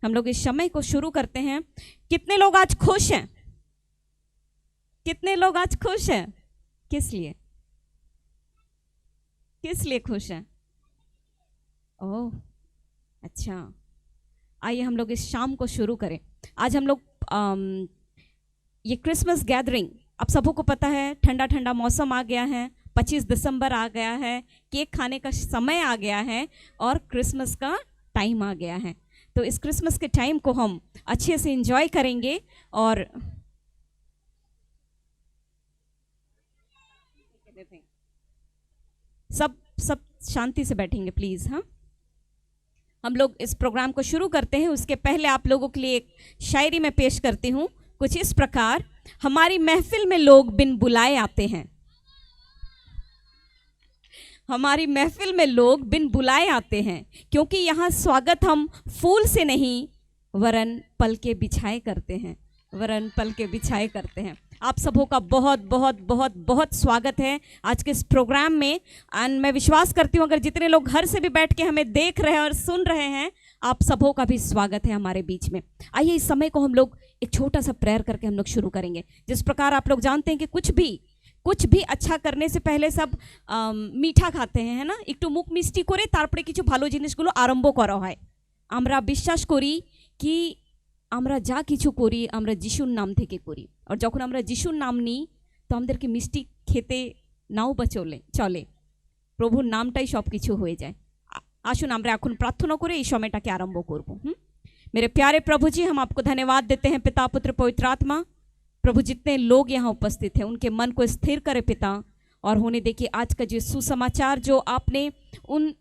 हम लोग इस समय को शुरू करते हैं। कितने लोग आज खुश हैं? कितने लोग आज खुश हैं? किस लिए? किस लिए खुश हैं? ओह अच्छा, आइए हम लोग इस शाम को शुरू करें। आज हम लोग ये क्रिसमस गैदरिंग, आप सबों को पता है ठंडा ठंडा मौसम आ गया है, 25 दिसंबर आ गया है, केक खाने का समय आ गया है और क्रिसमस का टाइम आ गया है। तो इस क्रिसमस के टाइम को हम अच्छे से एंजॉय करेंगे और सब सब शांति से बैठेंगे प्लीज़। हाँ, हम लोग इस प्रोग्राम को शुरू करते हैं। उसके पहले आप लोगों के लिए एक शायरी में पेश करती हूँ कुछ इस प्रकार। हमारी महफिल में लोग बिन बुलाए आते हैं, हमारी महफिल में लोग बिन बुलाए आते हैं, क्योंकि यहाँ स्वागत हम फूल से नहीं वरन पल के बिछाए करते हैं, वरन पल के बिछाए करते हैं। आप सबों का बहुत बहुत बहुत बहुत स्वागत है आज के इस प्रोग्राम में। एंड मैं विश्वास करती हूँ अगर जितने लोग घर से भी बैठ के हमें देख रहे हैं और सुन रहे हैं, आप सबों का भी स्वागत है हमारे बीच में। आइए इस समय को हम लोग एक छोटा सा प्रेयर करके हम लोग शुरू करेंगे। जिस प्रकार आप लोग जानते हैं कि कुछ भी अच्छा करने से पहले सब मीठा खाते हैं, है ना। एकटू मुख मिष्टि करे तारपरे किछु भालो जिनिसगुलो आरम्भ करा हय। आमरा विश्वास करी कि আমরা যা কিছু করি আমরা যিশুর নাম থেকে করি, আর যখন আমরা যিশুর নাম নিই তো আমাদেরকে মিষ্টি খেতে নাও বা চলে, প্রভুর নামটাই সব কিছু হয়ে যায়। আসুন আমরা এখন প্রার্থনা করে এই সময়টাকে আরম্ভ করব। मेरे प्यारे प्रभु जी, हम आपको धन्यवाद देते हैं पिता पुत्र पवित्र आत्मा। प्रभु जितने लोग यहाँ उपस्थित हैं उनके मन को स्थिर करे पिता, और होने देखिए आज का जो सुसमाचार जो आपने उन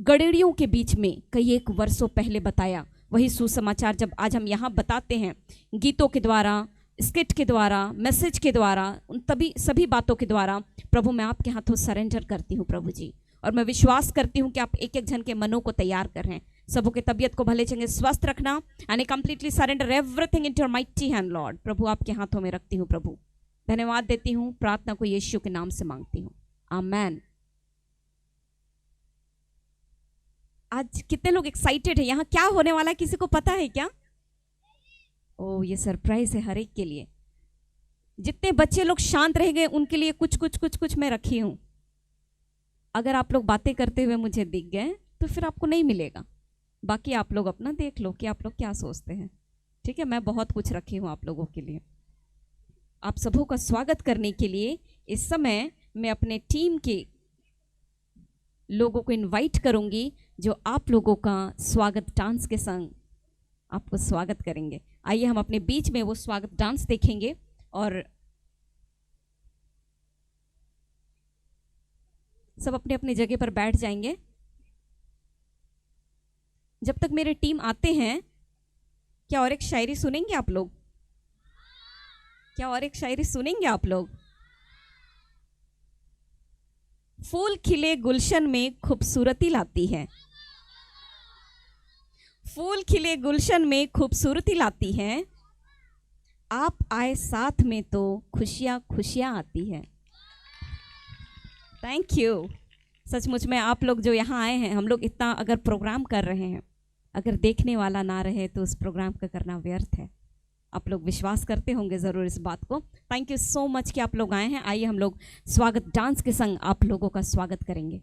गडेरियों के बीच में कई एक वर्षों पहले बताया, वही सुसमाचार जब आज हम यहाँ बताते हैं गीतों के द्वारा, स्किट के द्वारा, मैसेज के द्वारा, उन सभी बातों के द्वारा, प्रभु मैं आपके हाथों सरेंडर करती हूँ प्रभु जी। और मैं विश्वास करती हूँ कि आप एक एक जन के मनों को तैयार कर रहे हैं, सबों के तबीयत को भले चंगे स्वस्थ रखना। And I completely surrender everything into your mighty hand Lord. प्रभु आपके हाथों में रखती हूँ प्रभु, धन्यवाद देती हूँ, प्रार्थना को यीशु के नाम से मांगती हूँ, आमेन। आज कितने लोग एक्साइटेड है? यहाँ क्या होने वाला है किसी को पता है क्या? ओ ये सरप्राइज है हर एक के लिए। जितने बच्चे लोग शांत रह गए उनके लिए कुछ कुछ कुछ कुछ मैं रखी हूँ। अगर आप लोग बातें करते हुए मुझे दिख गए तो फिर आपको नहीं मिलेगा, बाकी आप लोग अपना देख लो कि आप लोग क्या सोचते हैं, ठीक है। मैं बहुत कुछ रखी हूँ आप लोगों के लिए। आप सबों का स्वागत करने के लिए इस समय मैं अपने टीम के लोगों को इनवाइट करूंगी जो आप लोगों का स्वागत डांस के संग आपको स्वागत करेंगे। आइए हम अपने बीच में वो स्वागत डांस देखेंगे और सब अपने अपने जगह पर बैठ जाएंगे। जब तक मेरे टीम आते हैं, क्या और एक शायरी सुनेंगे आप लोग? क्या और एक शायरी सुनेंगे आप लोग? फूल खिले गुलशन में खूबसूरती लाती है, फूल खिले गुलशन में खूबसूरती लाती है, आप आए साथ में तो खुशियां खुशियां आती है। Thank you. सचमुच में आप लोग जो यहाँ आए हैं, हम लोग इतना अगर प्रोग्राम कर रहे हैं, अगर देखने वाला ना रहे तो उस प्रोग्राम का करना व्यर्थ है। आप लोग विश्वास करते होंगे ज़रूर इस बात को। थैंक यू सो मच कि आप लोग आए हैं। आइए हम लोग स्वागत डांस के संग आप लोगों का स्वागत करेंगे।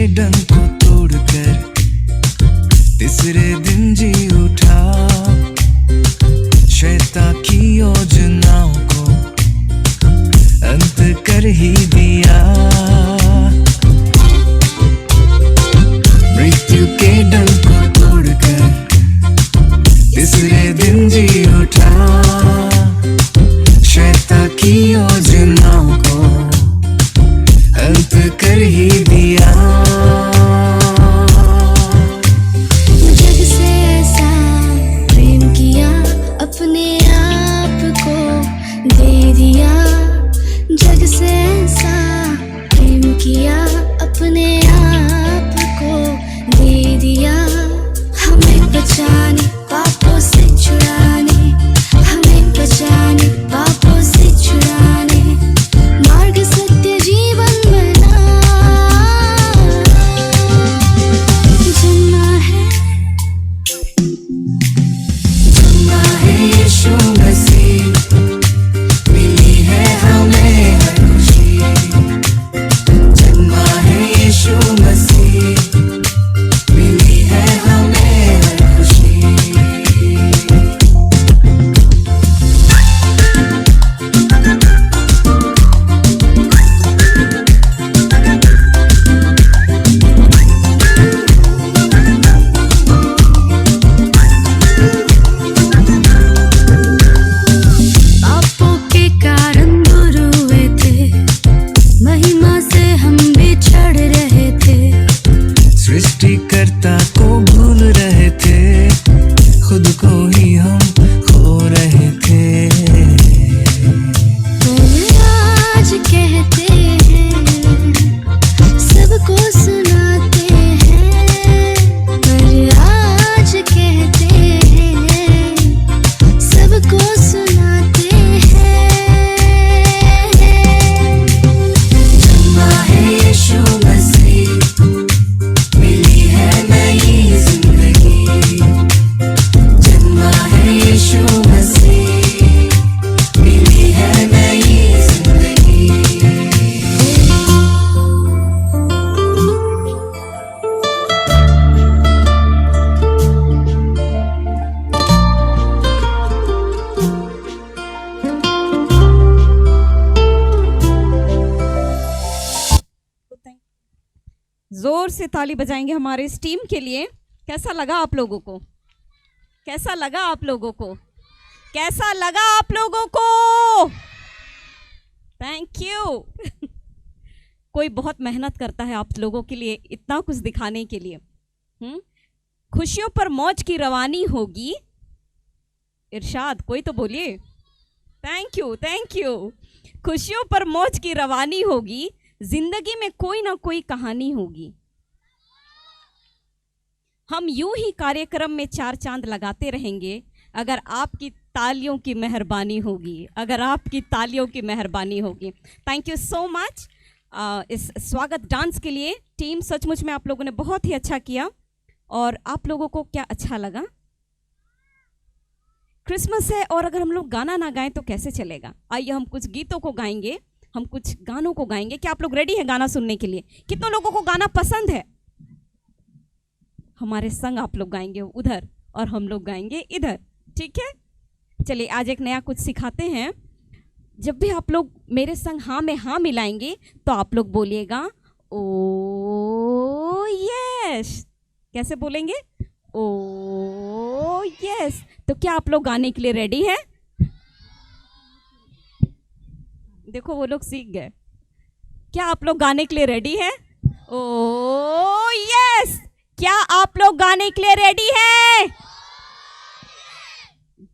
डंक को तोड़कर तीसरे दिन जी उठा, शैतान की योजनाओं को अंत कर ही दिया। मृत्यु के डंक को तोड़कर तीसरे दिन जी उठा, शैतान की योजनाओं को अंत कर ही दिया। जग से ऐसा प्रेम किया, अपने आप को दे दिया। जग से ऐसा प्रेम किया, अपने आप को दे दिया। हमें बचाने, पापों से छुड़ाने, हमें बचाने, पापों से छुड़ाने, मार्ग सत्य जीवन बना। जन्मा है यीशु मसीह, मिली है हमें हर खुशी। जन्मा है यीशु मसीह, मिली है हमें हर खुशी। पापों के कारण दूर हुए थे, महिमा से हम बिछड़ रहे थे। सृष्टिकर्ता को भूल रहे थे, खुद को ही हम खो रहे थे। पर आज कहते हैं, सबको सुनाते हैं। पर आज कहते हैं, सबको सुनाते हैं। जन्मा है यीशु मसीह, मिली है नई जिंदगी। जन्मा है यीशु मसीह, मिली है नई जिंदगी। जोर से ताली बजाएंगे हमारे इस टीम के लिए। कैसा लगा आप लोगों को? कैसा लगा आप लोगों को? कैसा लगा आप लोगों को? Thank you. कोई बहुत मेहनत करता है आप लोगों के लिए इतना कुछ दिखाने के लिए। खुशियों पर मौज की रवानी होगी। इरशाद कोई तो बोलिए। Thank you, thank you. खुशियों पर मौज की रवानी होगी, जिंदगी में कोई ना कोई कहानी होगी। हम यूं ही कार्यक्रम में चार चांद लगाते रहेंगे अगर आपकी तालियों की मेहरबानी होगी, अगर आपकी तालियों की मेहरबानी होगी। थैंक यू सो मच इस स्वागत डांस के लिए। टीम सचमुच में आप लोगों ने बहुत ही अच्छा किया। और आप लोगों को क्या अच्छा लगा? क्रिसमस है और अगर हम लोग गाना ना गाएं तो कैसे चलेगा? आइए हम कुछ गीतों को गाएंगे, हम कुछ गानों को गाएंगे। क्या आप लोग रेडी हैं गाना सुनने के लिए? कितनों लोगों को गाना पसंद है? हमारे संग आप लोग गाएंगे उधर और हम लोग गाएंगे इधर, ठीक है? चलिए आज एक नया कुछ सिखाते हैं। जब भी आप लोग मेरे संग हाँ में हाँ मिलाएंगे तो आप लोग बोलिएगा ओ यस। कैसे बोलेंगे? ओ यस। तो क्या आप लोग गाने के लिए रेडी हैं? देखो वो लोग सीख गए। क्या आप लोग गाने के लिए रेडी हैं? Oh yes. क्या आप लोग गाने के लिए रेडी हैं?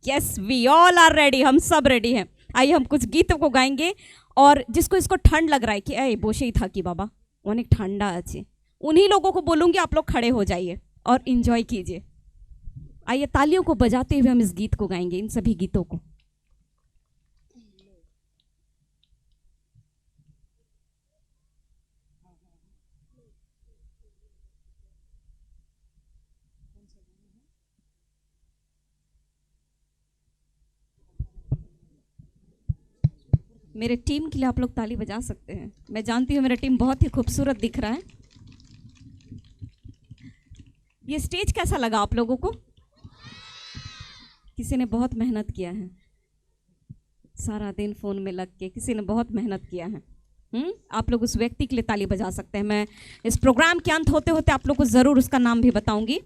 Yes, we all are ready. हम सब रेडी हैं। आइए हम कुछ गीतों को गाएंगे। और जिसको इसको ठंड लग रहा है कि ए बोशे ही था कि बाबा अनेक ठंडा अच्छे, उन्हीं लोगों को बोलूंगी आप लोग खड़े हो जाइए और इंजॉय कीजिए। आइए तालियों को बजाते हुए हम इस गीत को गाएंगे, इन सभी गीतों को। मेरे टीम के लिए आप लोग ताली बजा सकते हैं। मैं जानती हूँ मेरा टीम बहुत ही खूबसूरत दिख रहा है। ये स्टेज कैसा लगा आप लोगों को? किसी ने बहुत मेहनत किया है, सारा दिन फोन में लग के किसी ने बहुत मेहनत किया है। आप लोग उस व्यक्ति के लिए ताली बजा सकते हैं। मैं इस प्रोग्राम के अंत होते होते आप लोग को जरूर उसका नाम भी बताऊंगी।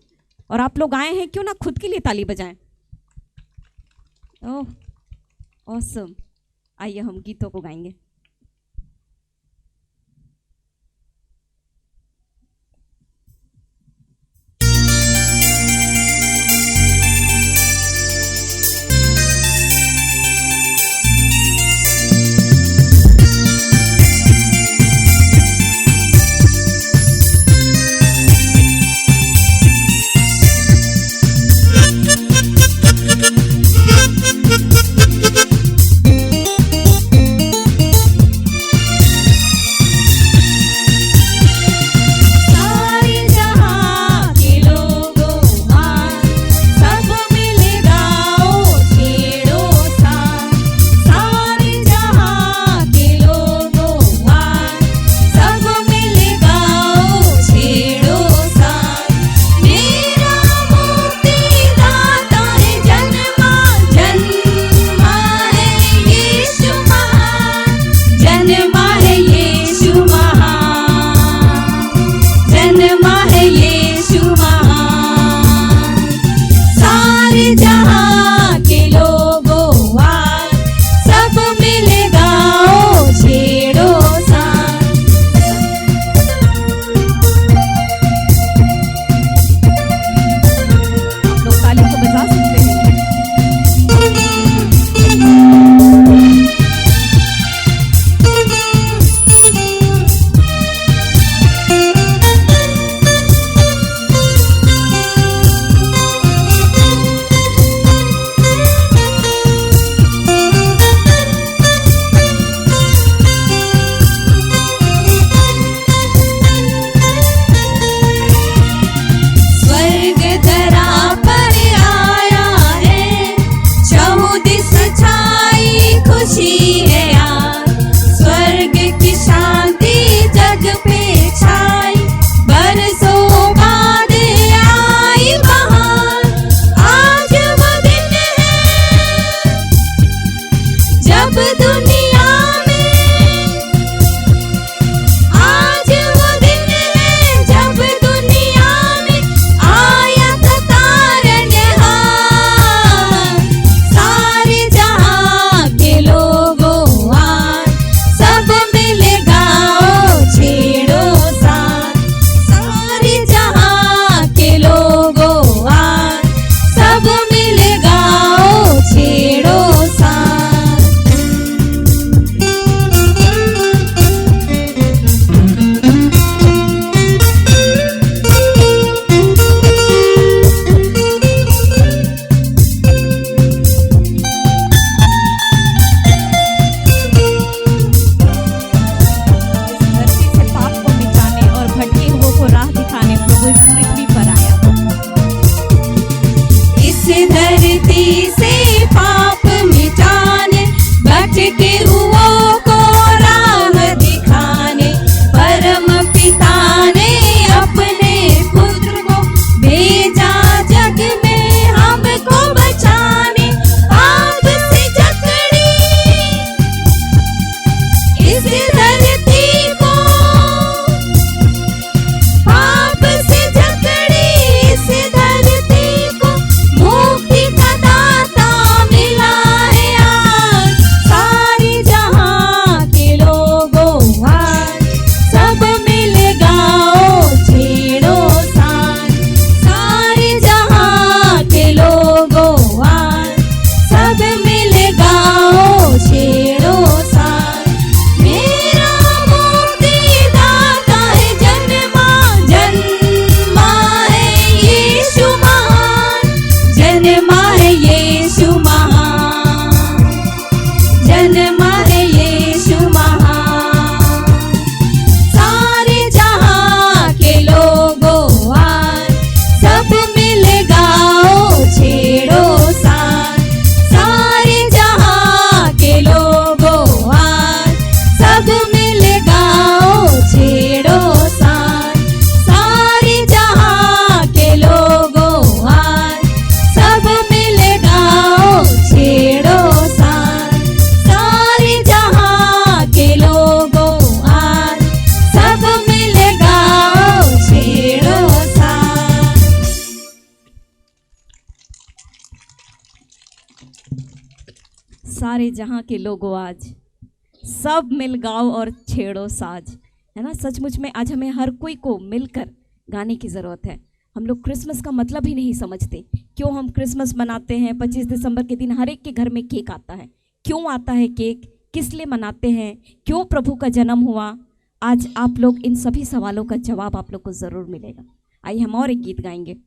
और आप लोग आए हैं, क्यों ना खुद के लिए ताली बजाएं। ओह ऑसम। आइए हम गीतों को गाएंगे। सारे जहाँ के लोगों आज, सब मिल गाओ और छेड़ो साज, है ना। सचमुच में आज हमें हर कोई को मिलकर गाने की ज़रूरत है। हम लोग क्रिसमस का मतलब ही नहीं समझते। क्यों हम क्रिसमस मनाते हैं? 25 दिसंबर के दिन हर एक के घर में केक आता है। क्यों आता है केक? किस लिए मनाते हैं? क्यों प्रभु का जन्म हुआ? आज आप लोग इन सभी सवालों का जवाब आप लोग को ज़रूर मिलेगा। आइए हम और एक गीत गाएंगे।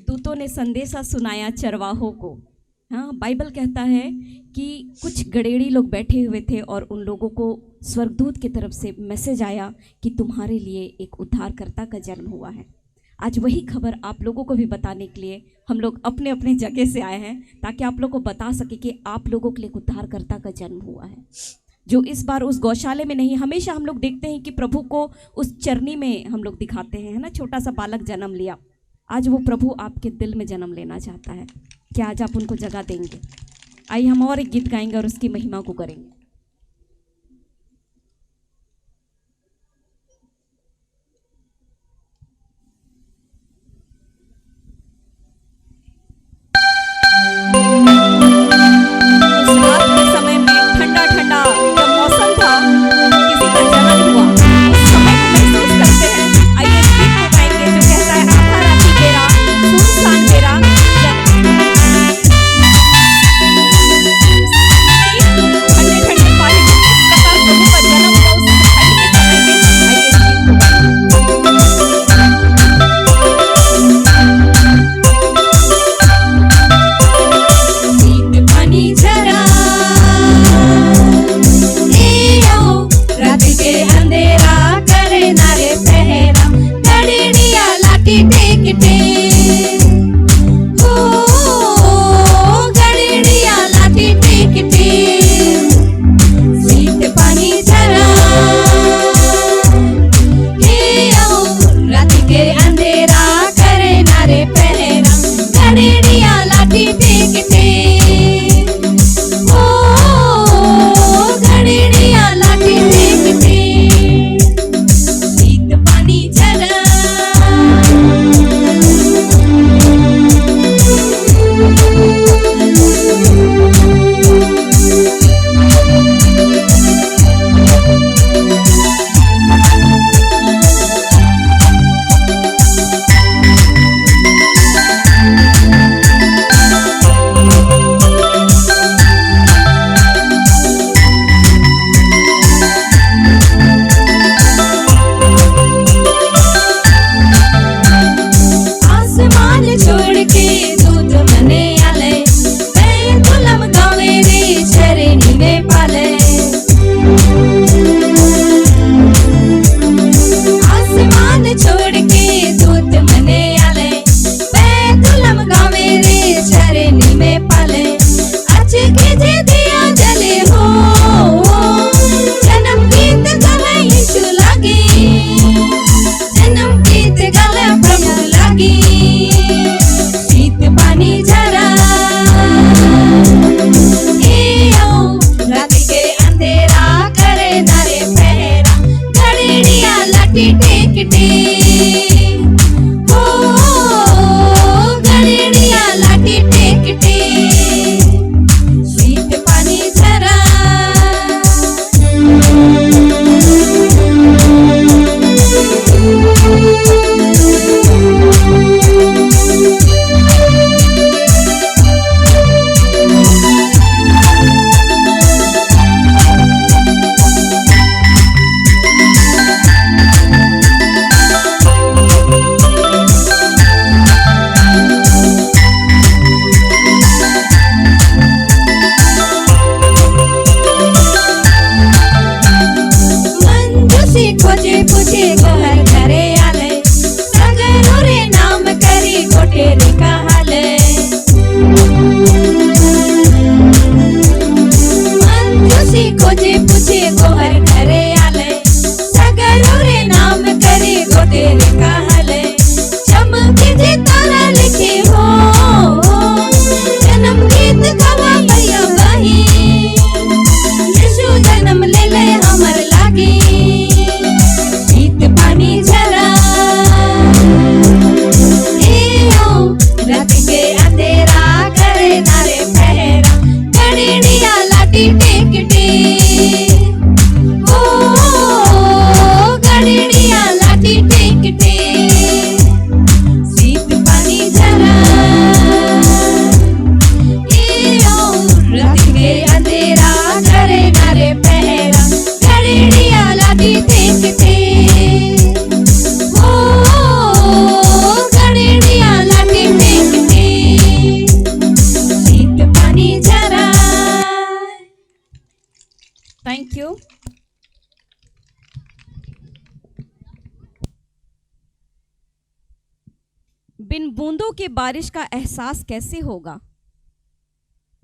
दूतों ने संदेशा सुनाया चरवाहों को। हाँ, बाइबल कहता है कि कुछ गडेड़ी लोग बैठे हुए थे और उन लोगों को स्वर्गदूत की तरफ से मैसेज आया कि तुम्हारे लिए एक उद्धारकर्ता का जन्म हुआ है। आज वही खबर आप लोगों को भी बताने के लिए हम लोग अपने अपने जगह से आए हैं, ताकि आप लोगों को बता सके कि आप लोगों के लिए उद्धारकर्ता का जन्म हुआ है, जो इस बार उस गौशाले में नहीं। हमेशा हम लोग देखते हैं कि प्रभु को उस चरनी में हम लोग दिखाते हैं, है ना, छोटा सा बालक जन्म लिया। आज वो प्रभु आपके दिल में जन्म लेना चाहता है। क्या आज आप उनको जगह देंगे? आइए हम और एक गीत गाएंगे और उसकी महिमा को करेंगे। उस रात के समय में ठंडा ठंडा जब मौसम था, किसी का जन्म हुआ, उस समय को महसूस करते हैं। आइए इस गीत को गाएंगे जो कहता है, आधा राती बेरा सुनसान बेरा ठंडे ठंडे पानी में किस प्रकार प्रभु का जन्म हुआ उस ठंड के समय में। आइए इस गीत को सीत पानी झरा रात के अंधेरा करे नारे पहरा गड़ेड़िया लाठी टेकते हो गड़ेड़िया लाठी टेकते सीत पानी झरा रात के अंधेरा करे नारे पहरा गड़ेड़िया लाठी टेकते गड़ेड़िया लाठी टेकते सीत पानी झरा बिन बूंदों के बारिश का एहसास कैसे होगा?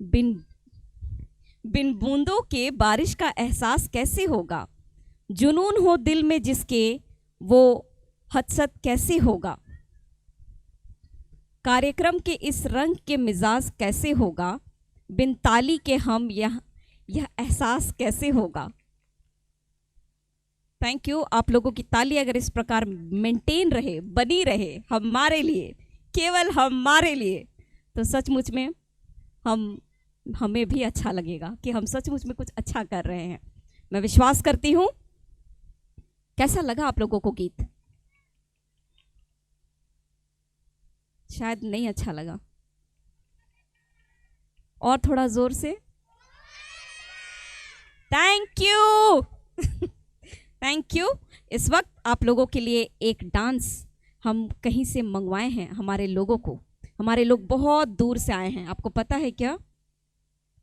बिन बिन बूंदों के बारिश का एहसास कैसे होगा? जुनून हो दिल में जिसके वो हसरत कैसे होगा? कार्यक्रम के इस रंग के मिजाज कैसे होगा? बिन ताली के हम यह एहसास कैसे होगा? Thank you. आप लोगों की ताली अगर इस प्रकार मेंटेन रहे, बनी रहे हमारे लिए, केवल हमारे लिए, तो सचमुच में हमें भी अच्छा लगेगा कि हम सचमुच में कुछ अच्छा कर रहे हैं। मैं विश्वास करती हूँ। कैसा लगा आप लोगों को गीत? शायद नहीं अच्छा लगा। और थोड़ा जोर से थैंक यू। Thank you. इस वक्त आप लोगों के लिए एक डांस हम कहीं से मंगवाए हैं। हमारे लोगों को, हमारे लोग बहुत दूर से आए हैं। आपको पता है क्या?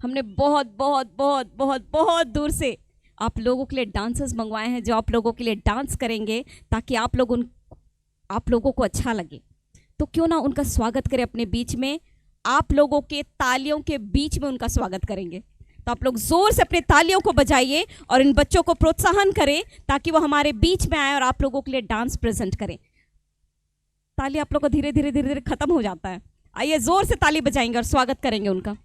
हमने बहुत बहुत बहुत बहुत बहुत दूर से आप लोगों के लिए डांसर्स मंगवाए हैं जो आप लोगों के लिए डांस करेंगे ताकि आप लोगों को अच्छा लगे। तो क्यों ना उनका स्वागत करें अपने बीच में। आप लोगों के तालियों के बीच में उनका स्वागत करेंगे। तो आप लोग जोर से अपने तालियों को बजाइए और इन बच्चों को प्रोत्साहन करें ताकि वो हमारे बीच में आए और आप लोगों के लिए डांस प्रेजेंट करें। ताली आप लोग को धीरे धीरे धीरे धीरे खत्म हो जाता है। आइए जोर से ताली बजाएंगे और स्वागत करेंगे उनका।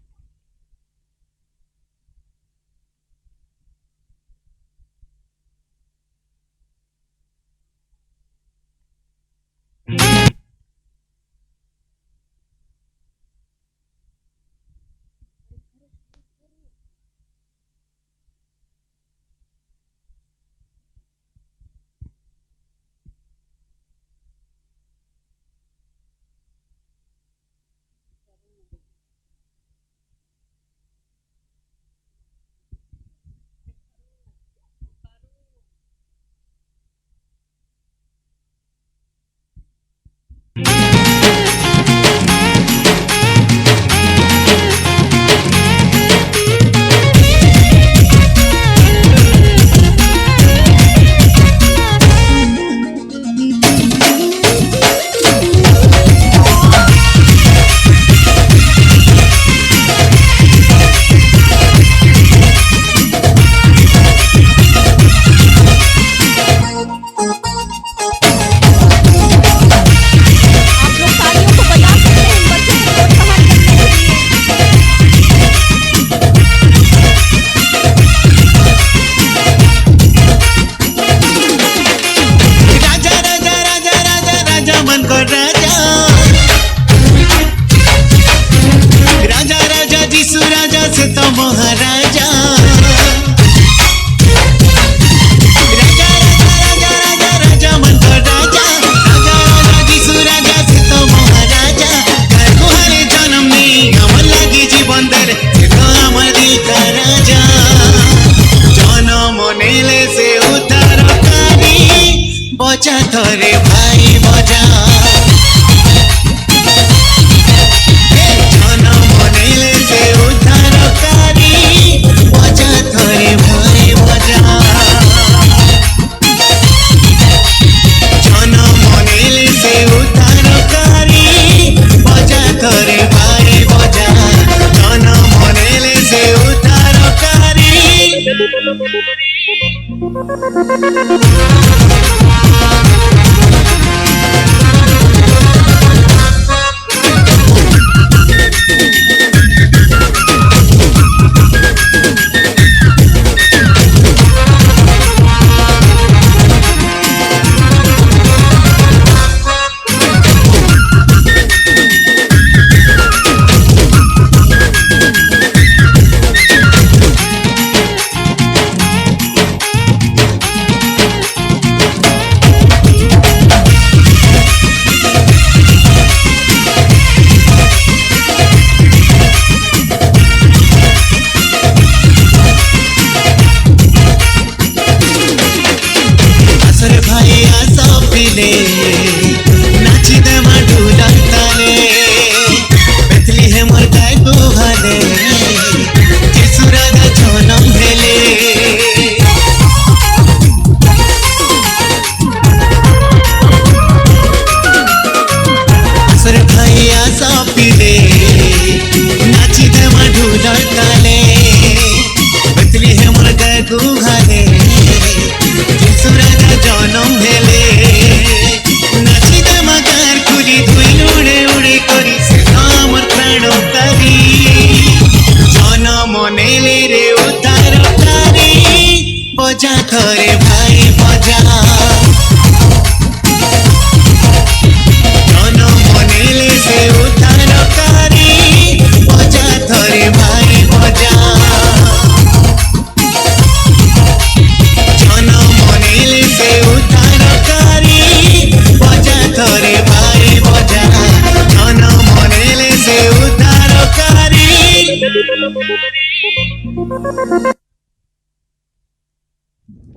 बजा धरे भाई बजा जन मनैले से उद्धारकारी बजा धरे भाई बजा जन मनैले से उद्धारकारी बजा धरे भाई बजा जन मनैले से उद्धारकारी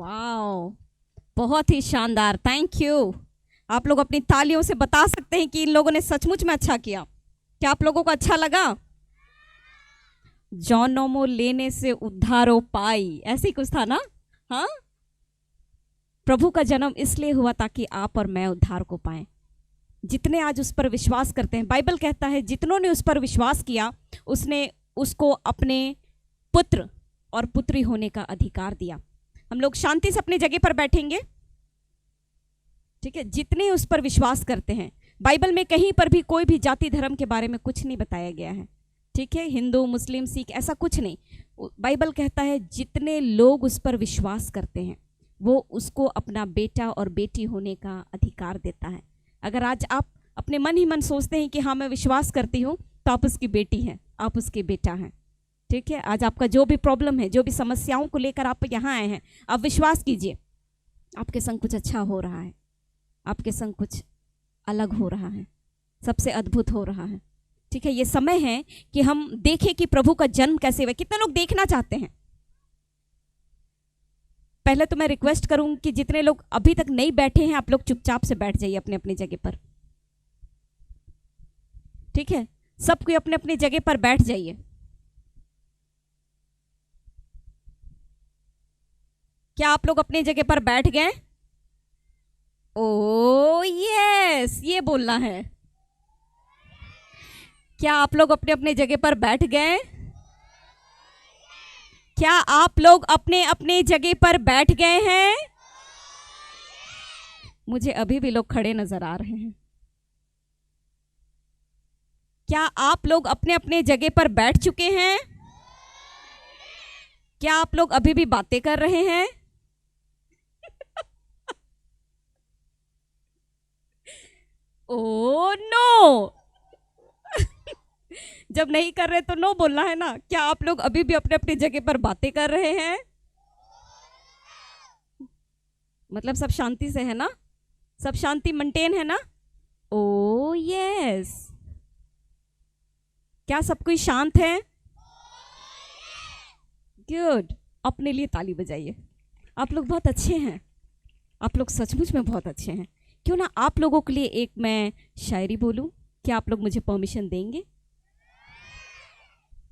वाओ, बहुत ही शानदार, थैंक यू। आप लोग अपनी तालियों से बता सकते हैं कि इन लोगों ने सचमुच में अच्छा किया। क्या आप लोगों को अच्छा लगा? जौनोमो लेने से उद्धारो पाई, ऐसे ही कुछ था ना? हाँ, प्रभु का जन्म इसलिए हुआ ताकि आप और मैं उद्धार को पाएं। जितने आज उस पर विश्वास करते हैं, बाइबल कहता है जितनों ने उस पर विश्वास किया उसने उसको अपने पुत्र और पुत्री होने का अधिकार दिया। हम लोग शांति से अपनी जगह पर बैठेंगे, ठीक है? जितने उस पर विश्वास करते हैं, बाइबल में कहीं पर भी कोई भी जाति धर्म के बारे में कुछ नहीं बताया गया है, ठीक है? हिंदू मुस्लिम सिख ऐसा कुछ नहीं। बाइबल कहता है जितने लोग उस पर विश्वास करते हैं वो उसको अपना बेटा और बेटी होने का अधिकार देता है। अगर आज आप अपने मन ही मन सोचते हैं कि हाँ मैं विश्वास करती हूँ, तो आप उसकी बेटी हैं, आप उसके बेटा हैं, ठीक है? आज आपका जो भी प्रॉब्लम है, जो भी समस्याओं को लेकर आप यहाँ आए हैं, आप विश्वास कीजिए आपके संग कुछ अच्छा हो रहा है, आपके संग कुछ अलग हो रहा है, सबसे अद्भुत हो रहा है, ठीक है? ये समय है कि हम देखें कि प्रभु का जन्म कैसे हुआ। कितने लोग देखना चाहते हैं? पहले तो मैं रिक्वेस्ट करूंगी कि जितने लोग अभी तक नहीं बैठे हैं, आप लोग चुपचाप से बैठ जाइए अपने अपनी जगह पर, ठीक है? सब कोई अपने अपनी जगह पर बैठ जाइए। क्या आप लोग अपनी जगह पर बैठ गए? ओ यस, ये बोलना है। क्या आप लोग अपने अपने जगह पर बैठ गए? क्या आप लोग अपने अपने जगह पर बैठ गए हैं? मुझे अभी भी लोग खड़े नजर आ रहे हैं। क्या आप लोग अपने अपने जगह पर बैठ चुके हैं? क्या आप लोग अभी भी बातें कर रहे हैं? ओ नो जब नहीं कर रहे तो नो बोलना है ना। क्या आप लोग अभी भी अपने अपनी जगह पर बातें कर रहे हैं? मतलब सब शांति से है ना? सब शांति मेंटेन है ना? ओ यस। क्या सब कोई शांत है? गुड, अपने लिए ताली बजाइए। आप लोग बहुत अच्छे हैं, आप लोग सचमुच में बहुत अच्छे हैं। क्यों ना आप लोगों के लिए एक मैं शायरी बोलूं? क्या आप लोग मुझे परमिशन देंगे?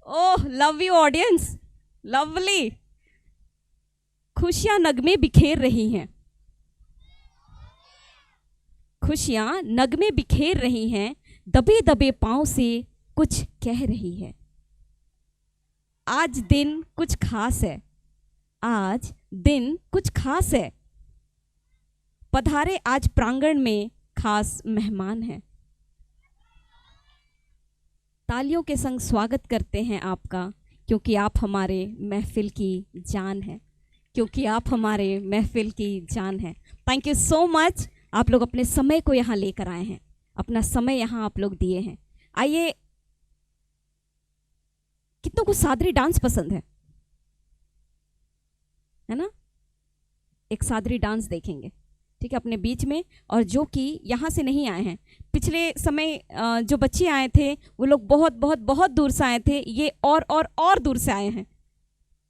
ओह लव यू ऑडियंस, लवली। खुशियां नगमे बिखेर रही हैं, खुशियां नगमे बिखेर रही हैं, दबे दबे पांव से कुछ कह रही है। आज दिन कुछ खास है, आज दिन कुछ खास है, पधारे आज प्रांगण में खास मेहमान हैं। तालियों के संग स्वागत करते हैं आपका, क्योंकि आप हमारे महफिल की जान है, क्योंकि आप हमारे महफिल की जान है। Thank you so much. आप लोग अपने समय को यहाँ लेकर आए हैं, अपना समय यहाँ आप लोग दिए हैं। आइए, कितनों को सादरी डांस पसंद है ना? एक सादरी डांस देखेंगे, ठीक है, अपने बीच में। और जो कि यहाँ से नहीं आए हैं, पिछले समय जो बच्चे आए थे वो लोग बहुत बहुत बहुत दूर से आए थे, ये और दूर से आए हैं।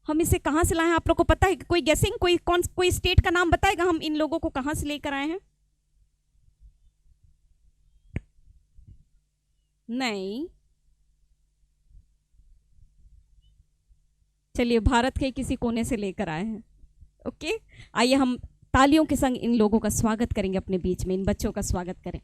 हम इसे कहाँ से लाए हैं आप लोग को पता है? कोई गेसिंग, कोई स्टेट का नाम बताएगा हम इन लोगों को कहाँ से लेकर आए हैं? नहीं, चलिए भारत के किसी कोने से लेकर आए हैं। ओके, आइए हम तालियों के संग इन लोगों का स्वागत करेंगे अपने बीच में, इन बच्चों का स्वागत करें।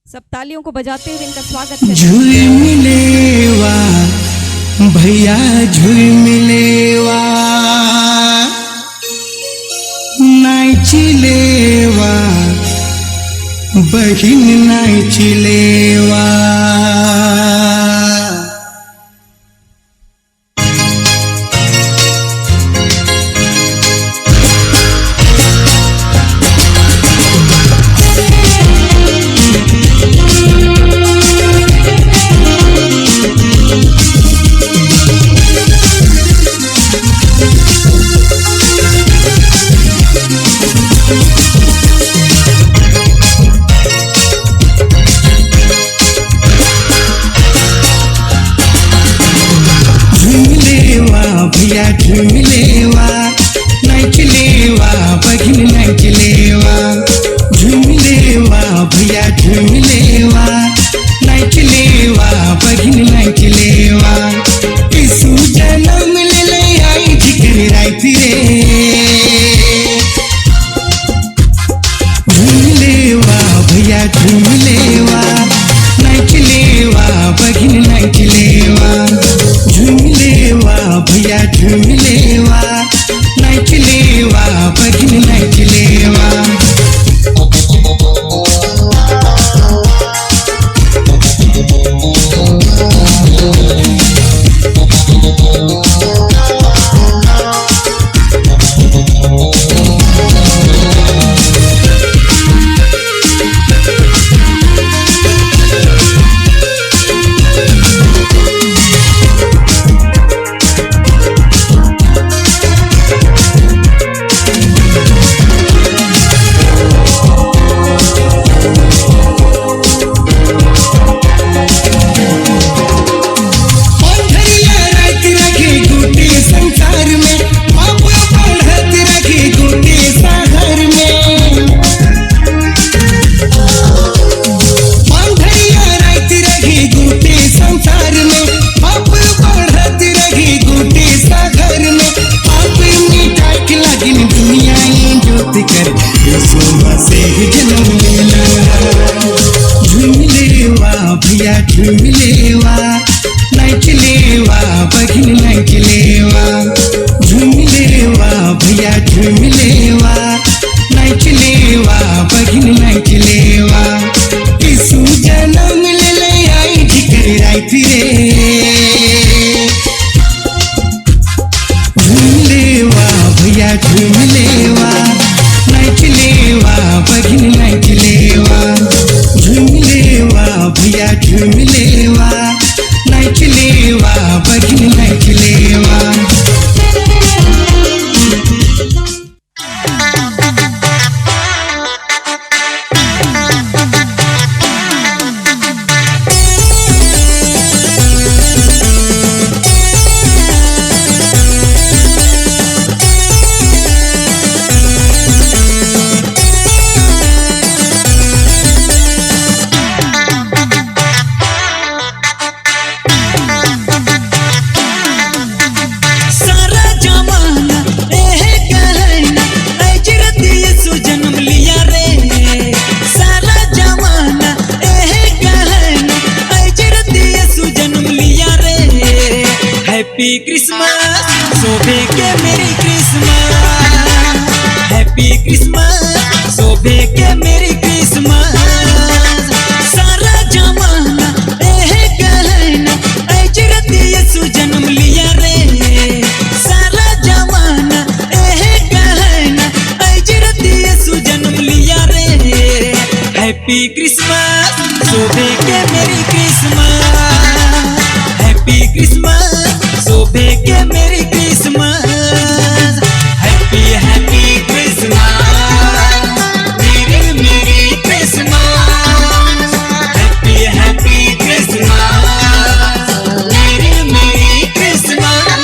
सब तालियों को बजाते हुए इनका स्वागत करें। झुई मिलेवा भैया, झुई मिलेवा, नाचिलेवा बहिन, नाचिलेवा। झुमलेवा नाचलेवा बहिन नाचलेवा झुमलेवा भैया झुमलेवा नाचलेवा बहिन नाचलेवा यीशु जन्म ले आई जिगर रात रे झुमलेवा भैया झुमलेवा नाचलेवा बहिन नाचलेवा झुमलेवा भैया झुमलेवा नाचलेवा बहिन नाचलेवा झुमलेवा भैया झुमलेवा नाचलेवा बहिन नाचलेवा झुमलेवा भैया झुमलेवा नाचलेवा बहिन नाचलेवा यीशु जन्म ले आई जिगर रात रे झुमलेवा भैया झुमलेवा नाचलेवा बहिन नाचलेवा झुमलेवा भैया झुमलेवा नाचलेवा बहिन नाचलेवा हैप्पी क्रिसमस शोभे के मेरी क्रिसमस हैप्पी क्रिसमस शोभे के मेरी क्रिसमस सारा जमाना कहना अजरत यीशु जन्म लिया रे सारा जमाना कहना अजरत यीशु जन्म लिया रे हैप्पी क्रिसमस शोभे के मेरी क्रिसमस हैप्पी क्रिसमस शोभे के मेरी क्रिसमस हैप्पी हैप्पी क्रिसमस मेरी क्रिसमस हैप्पी हैप्पी क्रिसमस मेरी क्रिसमस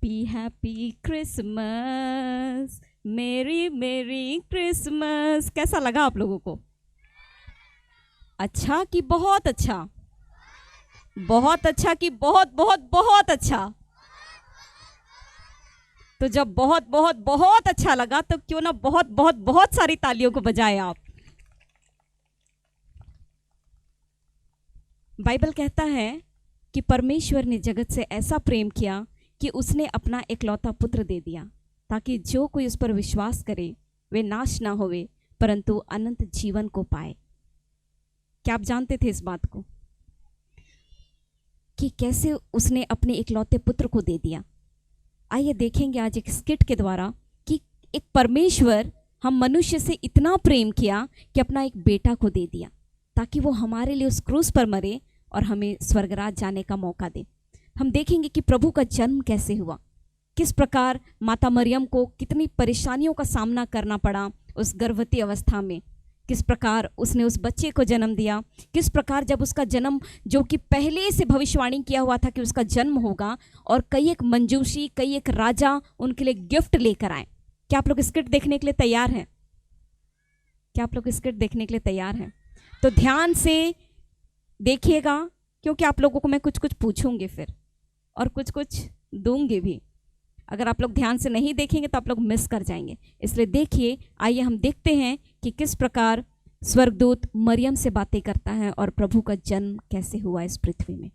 हैप्पी हैप्पी क्रिसमस, मेरी मेरी क्रिसमस। कैसा लगा आप लोगों को? अच्छा कि बहुत अच्छा? बहुत अच्छा कि बहुत बहुत बहुत अच्छा? तो जब बहुत बहुत बहुत अच्छा लगा तो क्यों ना बहुत बहुत बहुत सारी तालियों को बजाएं आप। बाइबल कहता है कि परमेश्वर ने जगत से ऐसा प्रेम किया कि उसने अपना इकलौता पुत्र दे दिया, ताकि जो कोई उस पर विश्वास करे वे नाश ना होवे परंतु अनंत जीवन को पाए। क्या आप जानते थे इस बात को कि कैसे उसने अपने इकलौते पुत्र को दे दिया? आइए देखेंगे आज एक स्किट के द्वारा कि एक परमेश्वर हम मनुष्य से इतना प्रेम किया कि अपना एक बेटा को दे दिया, ताकि वो हमारे लिए उस क्रूस पर मरे और हमें स्वर्गराज जाने का मौका दे। हम देखेंगे कि प्रभु का जन्म कैसे हुआ, किस प्रकार माता मरियम को कितनी परेशानियों का सामना करना पड़ा उस गर्भवती अवस्था में, किस प्रकार उसने उस बच्चे को जन्म दिया, किस प्रकार जब उसका जन्म, जो कि पहले से भविष्यवाणी किया हुआ था कि उसका जन्म होगा, और कई एक मंजूषी, कई एक राजा उनके लिए गिफ्ट लेकर आए। क्या आप लोग स्किट देखने के लिए तैयार हैं? क्या आप लोग स्किट देखने के लिए तैयार हैं? तो ध्यान से देखिएगा, क्योंकि आप लोगों को मैं कुछ कुछ पूछूंगी फिर और कुछ कुछ दूंगी भी। अगर आप लोग ध्यान से नहीं देखेंगे तो आप लोग मिस कर जाएंगे, इसलिए देखिए। आइए हम देखते हैं कि किस प्रकार स्वर्गदूत मरियम से बातें करता है और प्रभु का जन्म कैसे हुआ इस पृथ्वी में।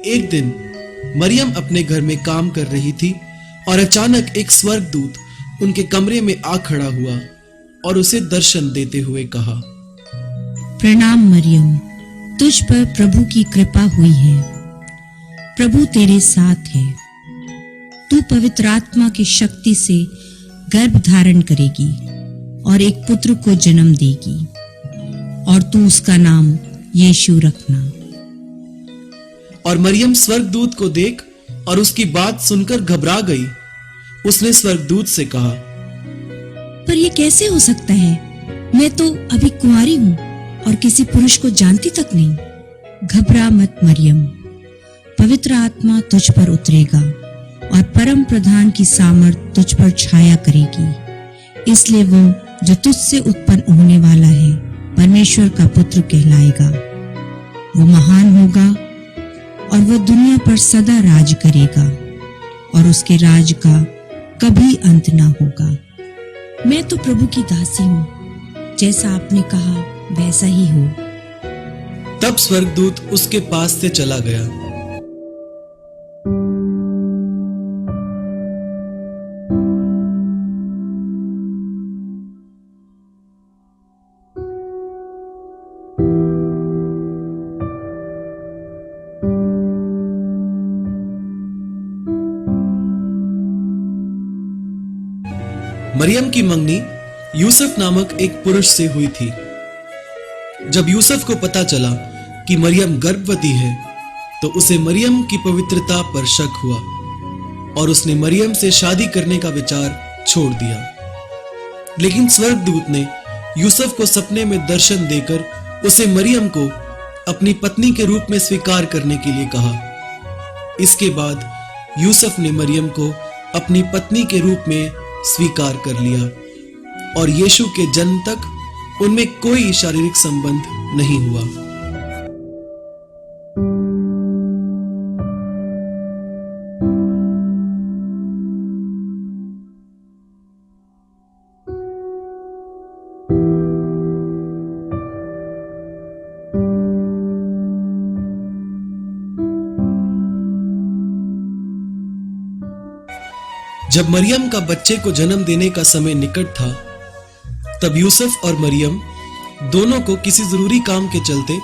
एक दिन मरियम अपने घर में काम कर रही थी और अचानक एक स्वर्गदूत उनके कमरे में आ खड़ा हुआ और उसे दर्शन देते हुए कहा, प्रणाम मरियम, तुझ पर प्रभु की कृपा हुई है। प्रभु तेरे साथ है। तू पवित्र आत्मा की शक्ति से गर्भ धारण करेगी और एक पुत्र को जन्म देगी और तू उसका नाम यीशु रखना। और मरियम स्वर्गदूत को देख और उसकी बात सुनकर घबरा गई। उसने स्वर्गदूत से कहा, पर यह कैसे हो सकता है? मैं तो अभी कुंवारी हूँ और किसी पुरुष को जानती तक नहीं। घबरा मत मरियम, पवित्र आत्मा तुझ पर उतरेगा और परम प्रधान की सामर्थ तुझ पर छाया करेगी। इसलिए वो जो तुझसे उत्पन्न होने वाला है परमेश्वर का पुत्र कहलाएगा। वो महान होगा और वो दुनिया पर सदा राज करेगा और उसके राज का कभी अंत ना होगा। मैं तो प्रभु की दासी हूँ, जैसा आपने कहा वैसा ही हो। तब स्वर्गदूत उसके पास से चला गया। मरियम की मंगनी यूसुफ नामक एक पुरुष से हुई थी। जब यूसुफ को पता चला कि मरियम गर्भवती है तो उसे मरियम की पवित्रता पर शक हुआ और उसने मरियम से शादी करने का विचार छोड़ दिया। लेकिन स्वर्गदूत ने यूसुफ को सपने में दर्शन देकर उसे मरियम को अपनी पत्नी के रूप में स्वीकार करने के लिए कहा। इसके बाद यूसुफ ने मरियम को अपनी पत्नी के रूप में स्वीकार कर लिया और यीशु के जन्म तक उनमें कोई शारीरिक संबंध नहीं हुआ। जब मरियम का बच्चे को जन्म देने का समय निकट था, तब यूसुफ और मरियम दोनों को किसी जरूरी काम के चलते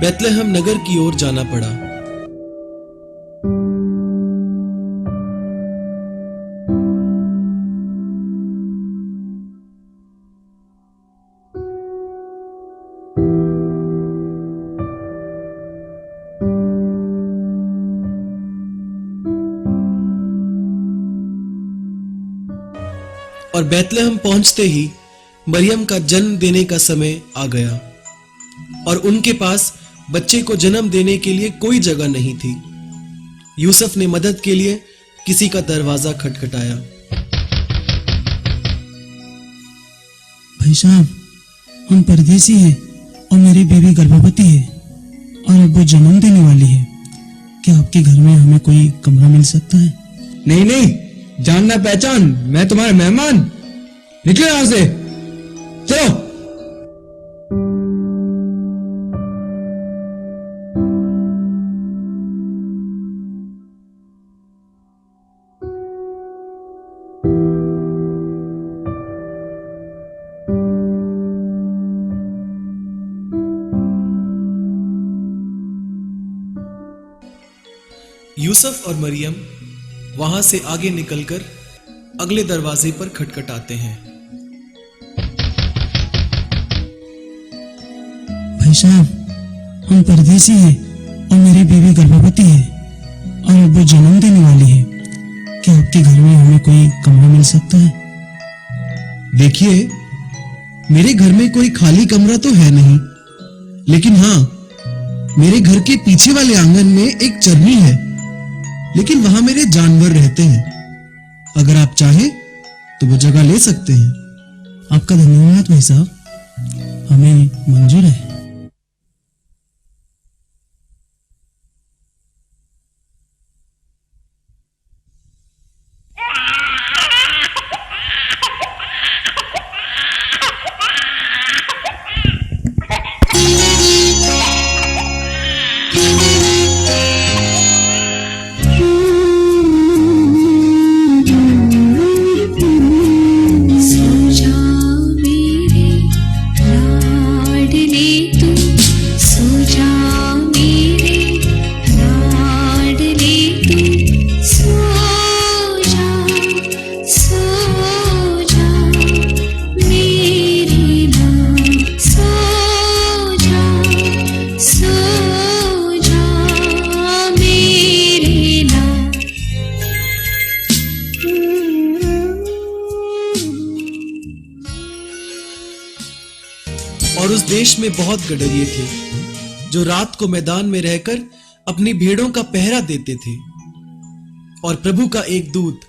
बैतलहम नगर की ओर जाना पड़ा। और बैतलहम पहुंचते ही मरियम का जन्म देने का समय आ गया और उनके पास बच्चे को जन्म देने के लिए कोई जगह नहीं थी। यूसुफ ने मदद के लिए किसी का दरवाजा खटखटाया। भाई साहब, हम परदेसी हैं और मेरी बेबी गर्भवती है और अब वो जन्म देने वाली है। क्या आपके घर में हमें कोई कमरा मिल सकता है? नहीं नहीं, जानना पहचान, मैं तुम्हारे मेहमान। निकलो यहां से, चलो। यूसुफ और मरियम वहां से आगे निकलकर अगले दरवाजे पर खटखटाते हैं। भाई साहब, हम परदेसी हैं और मेरी बेबी गर्भवती है और अब वो जन्म देने वाली है। क्या आपके घर में हमें कोई कमरा मिल सकता है? देखिए, मेरे घर में कोई खाली कमरा तो है नहीं, लेकिन हाँ, मेरे घर के पीछे वाले आंगन में एक चरनी है, लेकिन वहां मेरे जानवर रहते हैं। अगर आप चाहें तो वो जगह ले सकते हैं। आपका धन्यवाद भाई साहब, हमें मंजूर है। और उस देश में बहुत गडरिये थे जो रात को मैदान में रहकर अपनी भेड़ों का पहरा देते थे। और प्रभु का एक दूत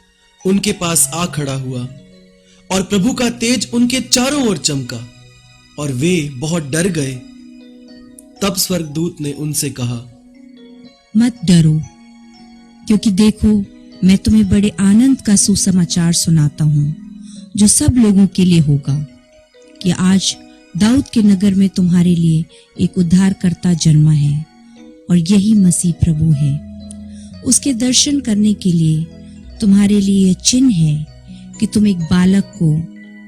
उनके पास आ खड़ा हुआ और प्रभु का तेज उनके चारों ओर चमका और वे बहुत डर गए। तब स्वर्गदूत ने उनसे कहा, मत डरो, क्योंकि देखो मैं तुम्हें बड़े आनंद का सुसमाचार सुनाता हूँ जो सब लोगों के लिए होगा कि आज दाऊद के नगर में तुम्हारे लिए एक उद्धारकर्ता जन्मा है और यही मसीह प्रभु है। उसके दर्शन करने के लिए तुम्हारे लिए यह चिन्ह है कि तुम एक बालक को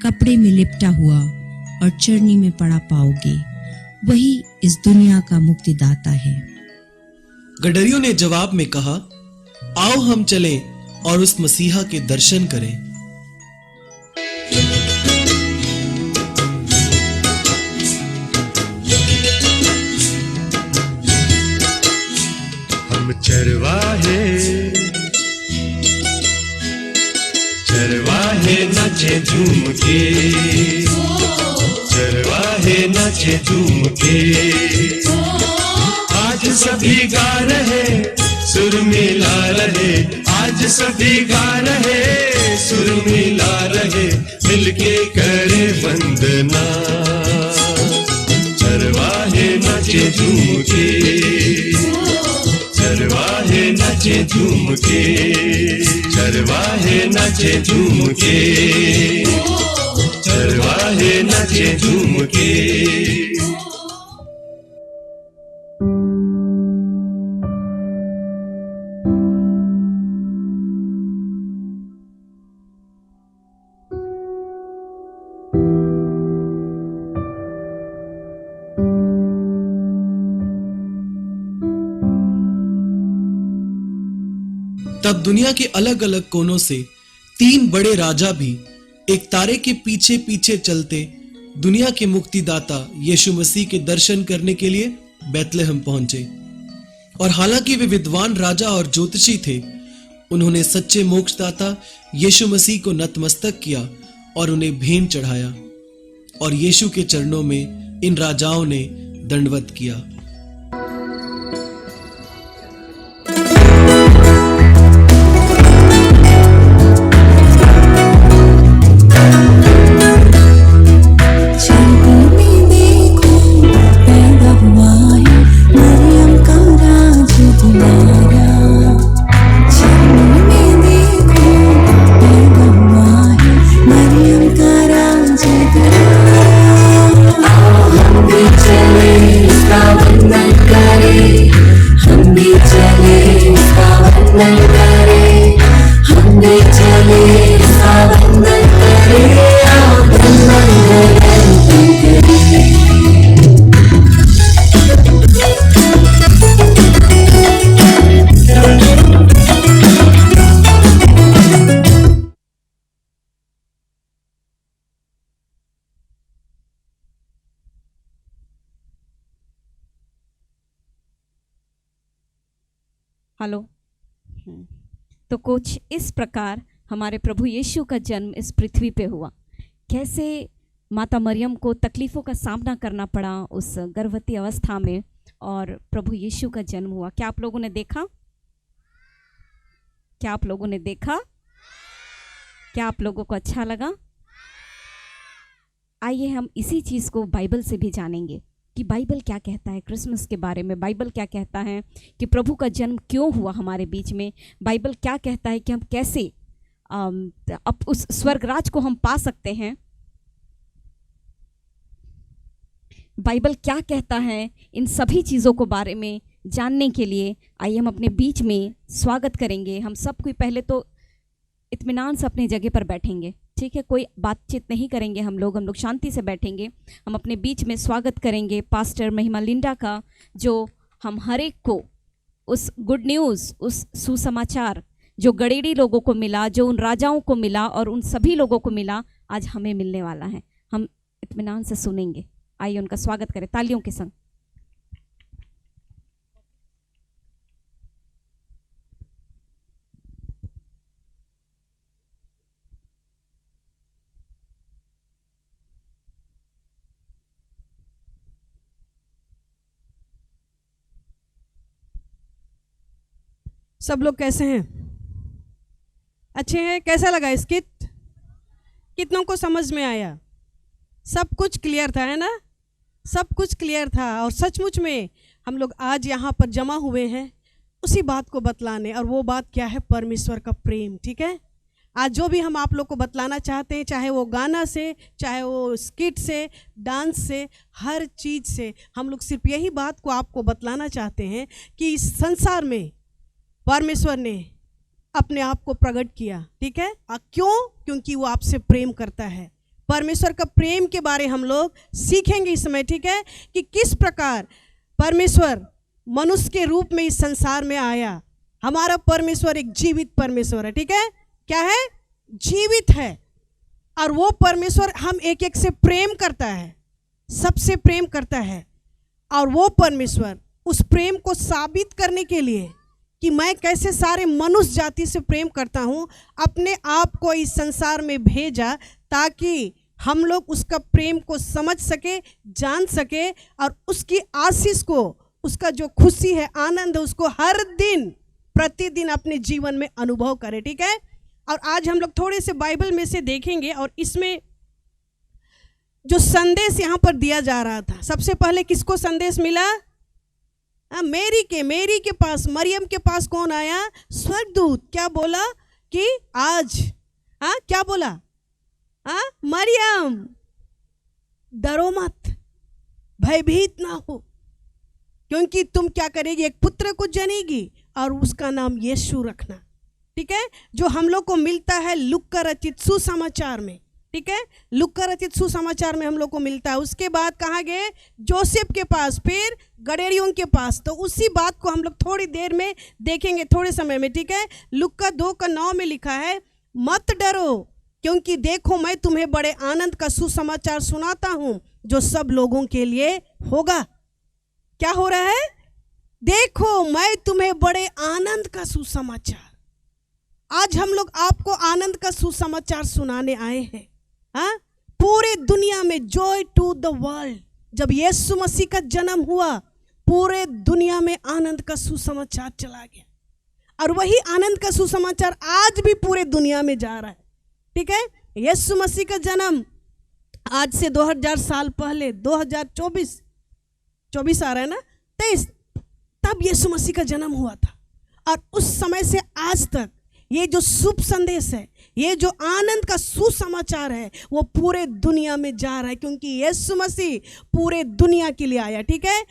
कपड़े में लिपटा हुआ और चरनी में पड़ा पाओगे। वही इस दुनिया का मुक्तिदाता है। गडरियों ने जवाब में कहा, आओ हम चलें और उस मसीहा के दर्शन करें। हम चरवाहे नाचे झूम के, चरवाहे नाचे झूम के। आज सभी गा रहे, सुर मिला रहे, आज सभी गा रहे, सुर मिला रहे, मिलके करे वंदना। चरवाहे नाचे झूम के, चरवाहे नाचे झूम के, चरवाहे नाचे झूम के, चरवाहे नाचे झूम के। तब दुनिया के अलग अलग कोनों से 3 बड़े राजा भी एक तारे के पीछे पीछे चलते दुनिया के मुक्तिदाता यीशु मसीह के दर्शन करने के लिए बैतलहम पहुंचे। और हालांकि वे विद्वान राजा और ज्योतिषी थे, उन्होंने सच्चे मोक्षदाता यीशु मसीह को नतमस्तक किया और उन्हें भेंट चढ़ाया, और यीशु के चरणों में इन राजाओं ने दंडवत किया। हेलो। तो कुछ इस प्रकार हमारे प्रभु यीशु का जन्म इस पृथ्वी पे हुआ। कैसे माता मरियम को तकलीफ़ों का सामना करना पड़ा उस गर्भवती अवस्था में, और प्रभु यीशु का जन्म हुआ। क्या आप लोगों ने देखा? क्या आप लोगों ने देखा? क्या आप लोगों को अच्छा लगा? आइए हम इसी चीज़ को बाइबल से भी जानेंगे कि बाइबल क्या कहता है क्रिसमस के बारे में। बाइबल क्या कहता है कि प्रभु का जन्म क्यों हुआ हमारे बीच में। बाइबल क्या कहता है कि हम कैसे अब उस स्वर्गराज को हम पा सकते हैं। बाइबल क्या कहता है, इन सभी चीज़ों को बारे में जानने के लिए आइए हम अपने बीच में स्वागत करेंगे। हम सब कोई पहले तो इत्मीनान से अपनी जगह पर बैठेंगे, ठीक है? कोई बातचीत नहीं करेंगे हम लोग शांति से बैठेंगे। हम अपने बीच में स्वागत करेंगे पास्टर महिमा लिंडा का, जो हम हर एक को उस गुड न्यूज़, उस सुसमाचार जो गडेरी लोगों को मिला, जो उन राजाओं को मिला और उन सभी लोगों को मिला, आज हमें मिलने वाला है। हम इत्मीनान से सुनेंगे। आइए उनका स्वागत करें तालियों के संग। सब लोग कैसे हैं? अच्छे हैं? कैसा लगा स्किट? कितनों को समझ में आया? सब कुछ क्लियर था, है ना? सब कुछ क्लियर था। और सचमुच में हम लोग आज यहाँ पर जमा हुए हैं उसी बात को बतलाने, और वो बात क्या है? परमेश्वर का प्रेम। ठीक है, आज जो भी हम आप लोग को बतलाना चाहते हैं, चाहे वो गाना से, चाहे वो स्किट से, डांस से, हर चीज़ से, हम लोग सिर्फ यही बात को आपको बतलाना चाहते हैं कि इस संसार में परमेश्वर ने अपने आप को प्रकट किया। ठीक है, क्यों? क्योंकि वो आपसे प्रेम करता है। परमेश्वर का प्रेम के बारे हम लोग सीखेंगे इस समय। ठीक है, कि किस प्रकार परमेश्वर मनुष्य के रूप में इस संसार में आया। हमारा परमेश्वर एक जीवित परमेश्वर है। ठीक है, क्या है? जीवित है। और वो परमेश्वर हम एक एक से प्रेम करता है, सबसे प्रेम करता है। और वो परमेश्वर उस प्रेम को साबित करने के लिए कि मैं कैसे सारे मनुष्य जाति से प्रेम करता हूँ, अपने आप को इस संसार में भेजा ताकि हम लोग उसका प्रेम को समझ सके, जान सके, और उसकी आशीष को, उसका जो खुशी है, आनंद है, उसको हर दिन प्रतिदिन अपने जीवन में अनुभव करें, ठीक है। और आज हम लोग थोड़े से बाइबल में से देखेंगे और इसमें जो संदेश यहाँ पर दिया जा रहा था, सबसे पहले किसको संदेश मिला? मेरी के पास, मरियम के पास कौन आया? स्वर्गदूत। क्या बोला कि आज क्या बोला? मरियम डरो मत, भयभीत ना हो, क्योंकि तुम क्या करेगी? एक पुत्र को जनेगी और उसका नाम यीशु रखना, ठीक है। जो हम लोग को मिलता है लूका रचित सुसमाचार में, ठीक है, लूका रचित सुसमाचार में हम लोग को मिलता है। उसके बाद कहाँ गए? जोसेफ के पास, फिर गडेरियों के पास। तो उसी बात को हम लोग थोड़ी देर में देखेंगे, थोड़े समय में, ठीक है। लूका 2:9 में लिखा है, मत डरो क्योंकि देखो मैं तुम्हें बड़े आनंद का सुसमाचार सुनाता हूँ जो सब लोगों के लिए होगा। क्या हो रहा है? देखो मैं तुम्हें बड़े आनंद का सुसमाचार। आज हम लोग आपको आनंद का सुसमाचार सुनाने आए हैं। पूरे दुनिया में जॉय टू द वर्ल्ड। जब यीशु मसीह का जन्म हुआ, पूरे दुनिया में आनंद का सुसमाचार चला गया, और वही आनंद का सुसमाचार आज भी पूरे दुनिया में जा रहा है, ठीक है। यीशु मसीह का जन्म आज से 2000 साल पहले, 2024 आ रहा है ना, 23, तब यीशु मसीह का जन्म हुआ था। और उस समय से आज तक ये जो शुभ संदेश है, ये जो आनंद का सुसमाचार है, वो पूरे दुनिया में जा रहा है, क्योंकि यीशु मसीह पूरे दुनिया के लिए आया, ठीक है।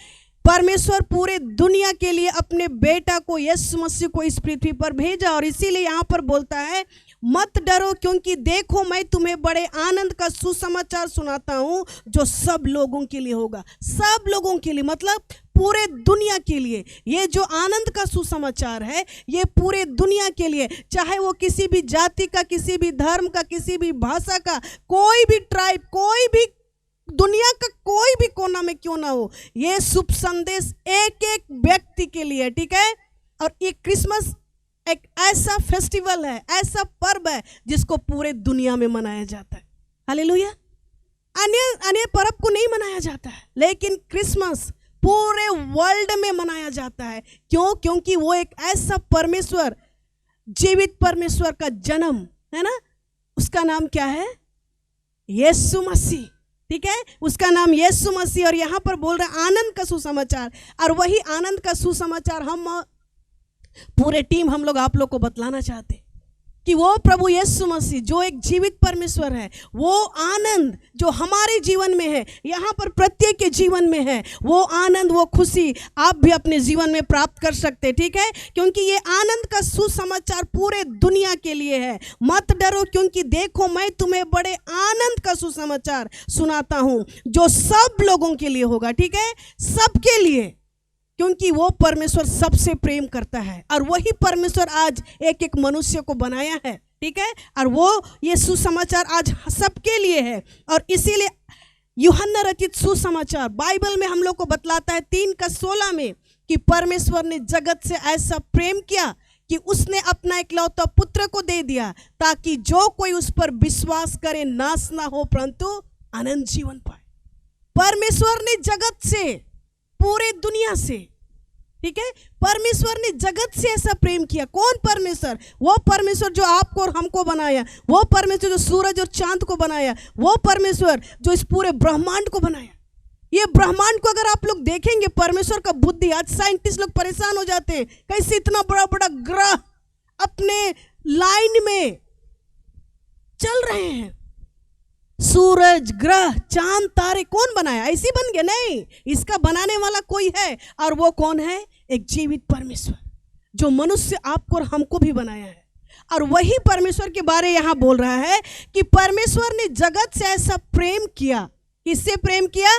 परमेश्वर पूरे दुनिया के लिए अपने बेटा को, यीशु मसीह को इस पृथ्वी पर भेजा। और इसीलिए यहाँ पर बोलता है, मत डरो क्योंकि देखो मैं तुम्हें बड़े आनंद का सुसमाचार सुनाता हूँ जो सब लोगों के लिए होगा। सब लोगों के लिए मतलब पूरे दुनिया के लिए। ये जो आनंद का सुसमाचार है, ये पूरे दुनिया के लिए, चाहे वो किसी भी जाति का, किसी भी धर्म का, किसी भी भाषा का, कोई भी ट्राइब, कोई भी दुनिया का कोई भी कोना में क्यों ना हो, ये शुभ संदेश एक एक व्यक्ति के लिए, ठीक है। और ये क्रिसमस एक ऐसा फेस्टिवल है, ऐसा पर्व है जिसको पूरे दुनिया में मनाया जाता है। हालेलुया। अन्य पर्व को नहीं मनाया जाता है, लेकिन क्रिसमस पूरे वर्ल्ड में मनाया जाता है। क्यों? क्योंकि वो एक ऐसा परमेश्वर, जीवित परमेश्वर का जन्म है ना। उसका नाम क्या है? यीशु मसीह, ठीक है। उसका नाम यीशु मसीह। और यहाँ पर बोल रहे आनंद का सुसमाचार, और वही आनंद का सुसमाचार हम पूरे टीम हम लोग आप लोग को बतलाना चाहते कि वो प्रभु यीशु मसीह जो एक जीवित परमेश्वर है, वो आनंद जो हमारे जीवन में है, यहाँ पर प्रत्येक के जीवन में है, वो आनंद, वो खुशी आप भी अपने जीवन में प्राप्त कर सकते हैं, ठीक है। क्योंकि ये आनंद का सुसमाचार पूरे दुनिया के लिए है। मत डरो क्योंकि देखो मैं तुम्हें बड़े आनंद का सुसमाचार सुनाता हूँ जो सब लोगों के लिए होगा, ठीक है, सबके लिए। क्योंकि वो परमेश्वर सबसे प्रेम करता है, और वही परमेश्वर आज एक एक मनुष्य को बनाया है, ठीक है। और वो ये सुसमाचार आज सबके लिए है। और इसीलिए यूहन्ना रचित सुसमाचार बाइबल में हम लोग को बतलाता है 3:16 में कि परमेश्वर ने जगत से ऐसा प्रेम किया कि उसने अपना इकलौता पुत्र को दे दिया, ताकि जो कोई उस पर विश्वास करे नाश ना हो परंतु अनंत जीवन पाए। परमेश्वर ने जगत से, पूरे दुनिया से, ठीक है, परमेश्वर ने जगत से ऐसा प्रेम किया। कौन परमेश्वर? वो परमेश्वर जो आपको और हमको बनाया, वो परमेश्वर जो सूरज और चांद को बनाया, वो परमेश्वर जो इस पूरे ब्रह्मांड को बनाया। ये ब्रह्मांड को अगर आप लोग देखेंगे, परमेश्वर का बुद्धि, आज साइंटिस्ट लोग परेशान हो जाते हैं, कैसे इतना बड़ा बड़ा ग्रह अपने लाइन में चल रहे हैं। सूरज, ग्रह, चांद, तारे कौन बनाया? ऐसे बन गए? नहीं, इसका बनाने वाला कोई है, और वो कौन है? एक जीवित परमेश्वर जो मनुष्य आपको और हमको भी बनाया है। और वही परमेश्वर के बारे यहाँ बोल रहा है कि परमेश्वर ने जगत से ऐसा प्रेम किया। किससे प्रेम किया?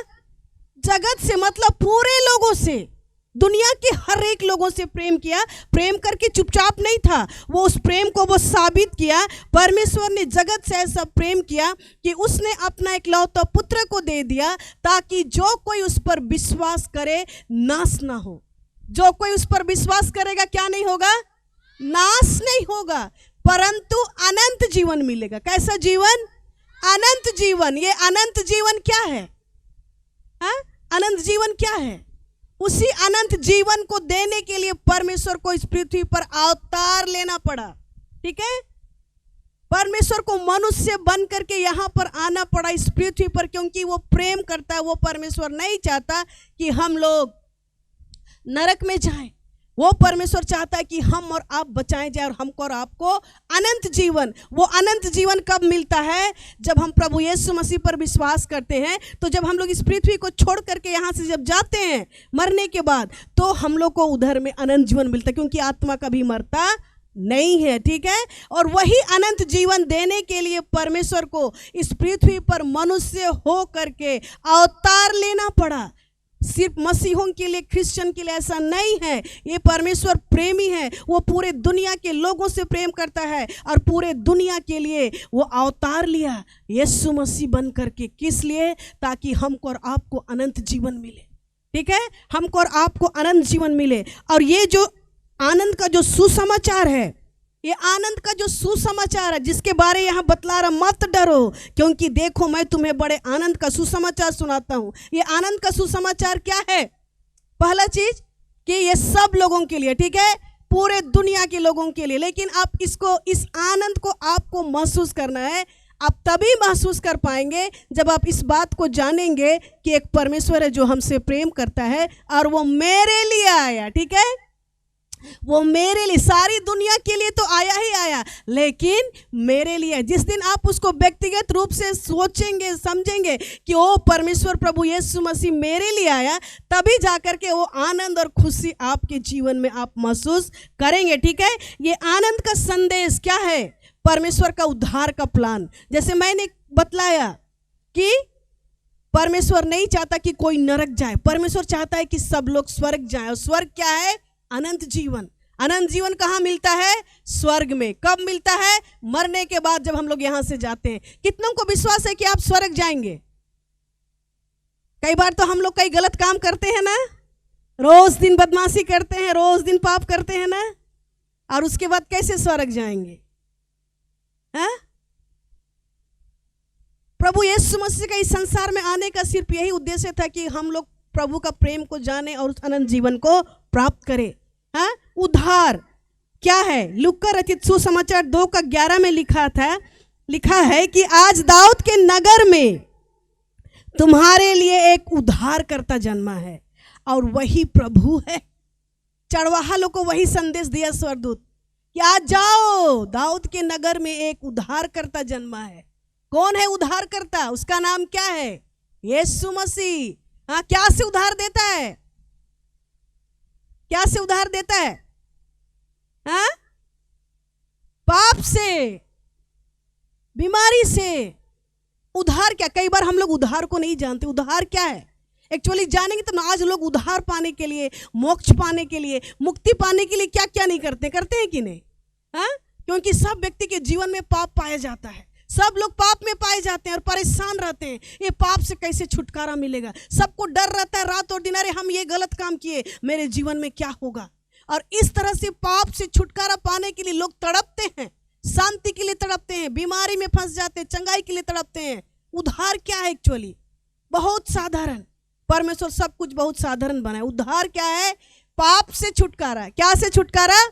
जगत से, मतलब पूरे लोगों से, दुनिया के हर एक लोगों से प्रेम किया। प्रेम करके चुपचाप नहीं था, वो उस प्रेम को वो साबित किया। परमेश्वर ने जगत से ऐसा प्रेम किया कि उसने अपना इकलौता पुत्र को दे दिया, ताकि जो कोई उस पर विश्वास करे नाश ना हो। जो कोई उस पर विश्वास करेगा क्या नहीं होगा? नाश नहीं होगा, परंतु अनंत जीवन मिलेगा। कैसा जीवन? अनंत जीवन। ये अनंत जीवन क्या है? अनंत जीवन क्या है? उसी अनंत जीवन को देने के लिए परमेश्वर को इस पृथ्वी पर अवतार लेना पड़ा। ठीक है, परमेश्वर को मनुष्य बन करके यहाँ पर आना पड़ा इस पृथ्वी पर, क्योंकि वो प्रेम करता है। वो परमेश्वर नहीं चाहता कि हम लोग नरक में जाएं। वो परमेश्वर चाहता है कि हम और आप बचाए जाए और हमको और आपको अनंत जीवन। वो अनंत जीवन कब मिलता है? जब हम प्रभु यीशु मसीह पर विश्वास करते हैं। तो जब हम लोग इस पृथ्वी को छोड़ करके यहाँ से जब जाते हैं मरने के बाद, तो हम लोग को उधर में अनंत जीवन मिलता है, क्योंकि आत्मा कभी मरता नहीं है। ठीक है, और वही अनंत जीवन देने के लिए परमेश्वर को इस पृथ्वी पर मनुष्य हो करके अवतार लेना पड़ा। सिर्फ मसीहों के लिए, क्रिश्चियन के लिए ऐसा नहीं है। ये परमेश्वर प्रेमी है, वो पूरे दुनिया के लोगों से प्रेम करता है और पूरे दुनिया के लिए वो अवतार लिया यीशु मसीह बन करके। किस लिए? ताकि हमको और आपको अनंत जीवन मिले। ठीक है, हमको और आपको अनंत जीवन मिले। और ये जो आनंद का जो सुसमाचार है, ये आनंद का जो सुसमाचार है जिसके बारे यहाँ बतला रहा, मत डरो क्योंकि देखो मैं तुम्हें बड़े आनंद का सुसमाचार सुनाता हूँ। ये आनंद का सुसमाचार क्या है? पहला चीज कि ये सब लोगों के लिए, ठीक है, पूरे दुनिया के लोगों के लिए। लेकिन आप इसको, इस आनंद को आपको महसूस करना है। आप तभी महसूस कर पाएंगे जब आप इस बात को जानेंगे कि एक परमेश्वर है जो हमसे प्रेम करता है और वो मेरे लिए आया। ठीक है, वो मेरे लिए, सारी दुनिया के लिए तो आया ही आया, लेकिन मेरे लिए। जिस दिन आप उसको व्यक्तिगत रूप से सोचेंगे, समझेंगे कि ओ परमेश्वर प्रभु यीशु मसीह मेरे लिए आया, तभी जाकर के वो आनंद और खुशी आपके जीवन में आप महसूस करेंगे। ठीक है, ये आनंद का संदेश क्या है? परमेश्वर का उद्धार का प्लान। जैसे मैंने बतलाया कि परमेश्वर नहीं चाहता कि कोई नरक जाए, परमेश्वर चाहता है कि सब लोग स्वर्ग जाए। और स्वर्ग क्या है? अनंत जीवन। अनंत जीवन कहाँ मिलता है? स्वर्ग में। कब मिलता है? मरने के बाद, जब हम लोग यहां से जाते हैं। कितनों को विश्वास है कि आप स्वर्ग जाएंगे? कई बार तो हम लोग कई गलत काम करते हैं ना, रोज दिन बदमाशी करते हैं, रोज दिन पाप करते हैं ना, और उसके बाद कैसे स्वर्ग जाएंगे? हाँ? प्रभु यीशु मसीह का इस संसार में आने का सिर्फ यही उद्देश्य था कि हम लोग प्रभु का प्रेम को जाने और उस अनंत जीवन को प्राप्त करें। हाँ, उद्धार क्या है? लूका रचित सुसमाचार 2:11 में लिखा है कि आज दाऊद के नगर में तुम्हारे लिए एक उद्धारकर्ता जन्मा है और वही प्रभु है। चरवाहा लोग को वही संदेश दिया स्वर्गदूत कि आज जाओ, दाऊद के नगर में एक उद्धारकर्ता जन्मा है। कौन है उद्धारकर्ता? उसका नाम क्या है? यीशु मसीह। हाँ, क्या से उद्धार देता है? क्या से उद्धार देता है? हाँ, पाप से, बीमारी से। उद्धार क्या? कई बार हम लोग उद्धार को नहीं जानते। उद्धार क्या है एक्चुअली जानेंगे तो आज लोग उद्धार पाने के लिए, मोक्ष पाने के लिए, मुक्ति पाने के लिए क्या क्या नहीं करते हैं कि नहीं? हाँ, क्योंकि सब व्यक्ति के जीवन में पाप पाया जाता है। सब लोग पाप में पाए जाते हैं और परेशान रहते हैं, ये पाप से कैसे छुटकारा मिलेगा। सबको डर रहता है रात और दिन, अरे हम ये गलत काम किए, मेरे जीवन में क्या होगा। और इस तरह से पाप से छुटकारा पाने के लिए लोग तड़पते हैं, शांति के लिए तड़पते हैं, बीमारी में फंस जाते हैं, चंगाई के लिए तड़पते हैं। उद्धार क्या है एक्चुअली? बहुत साधारण। परमेश्वर सब कुछ बहुत साधारण बनाए। उद्धार क्या है? पाप से छुटकारा। क्या से छुटकारा?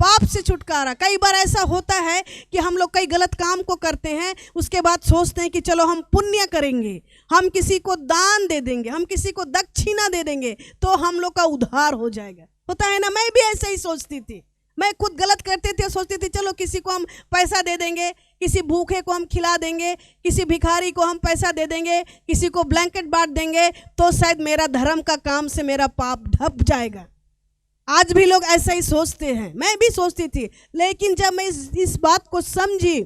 पाप से छुटकारा। कई बार ऐसा होता है कि हम लोग कई गलत काम को करते हैं, उसके बाद सोचते हैं कि चलो हम पुण्य करेंगे, हम किसी को दान दे देंगे, हम किसी को दक्षिणा दे देंगे तो हम लोग का उद्धार हो जाएगा। होता है ना? मैं भी ऐसे ही सोचती थी। मैं खुद गलत करती थी और सोचती थी चलो किसी को हम पैसा दे देंगे, किसी भूखे को हम खिला देंगे, किसी भिखारी को हम पैसा दे देंगे, किसी को ब्लैंकेट बांट देंगे तो शायद मेरा धर्म का काम से मेरा पाप ढप जाएगा। आज भी लोग ऐसा ही सोचते हैं, मैं भी सोचती थी। लेकिन जब मैं इस बात को समझी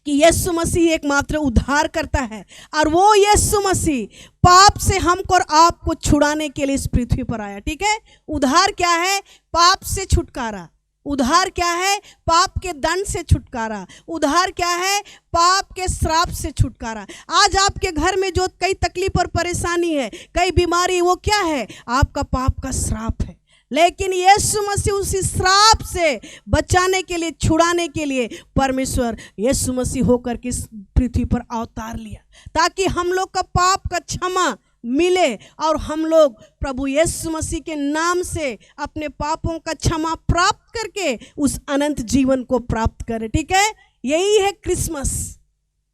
कि यीशु मसीह एकमात्र उद्धार करता है और वो यीशु मसीह पाप से हमको और आपको छुड़ाने के लिए इस पृथ्वी पर आया। ठीक है, उद्धार क्या है? पाप से छुटकारा। उद्धार क्या है? पाप के दंड से छुटकारा। उद्धार क्या है? पाप के श्राप से छुटकारा। आज आपके घर में जो कई तकलीफ और परेशानी है, कई बीमारी, वो क्या है? आपका पाप का श्राप है। लेकिन यीशु मसीह उसी श्राप से बचाने के लिए, छुड़ाने के लिए परमेश्वर यीशु मसीह होकर के इस पृथ्वी पर अवतार लिया ताकि हम लोग का पाप का क्षमा मिले और हम लोग प्रभु यीशु मसीह के नाम से अपने पापों का क्षमा प्राप्त करके उस अनंत जीवन को प्राप्त करें। ठीक है, यही है क्रिसमस।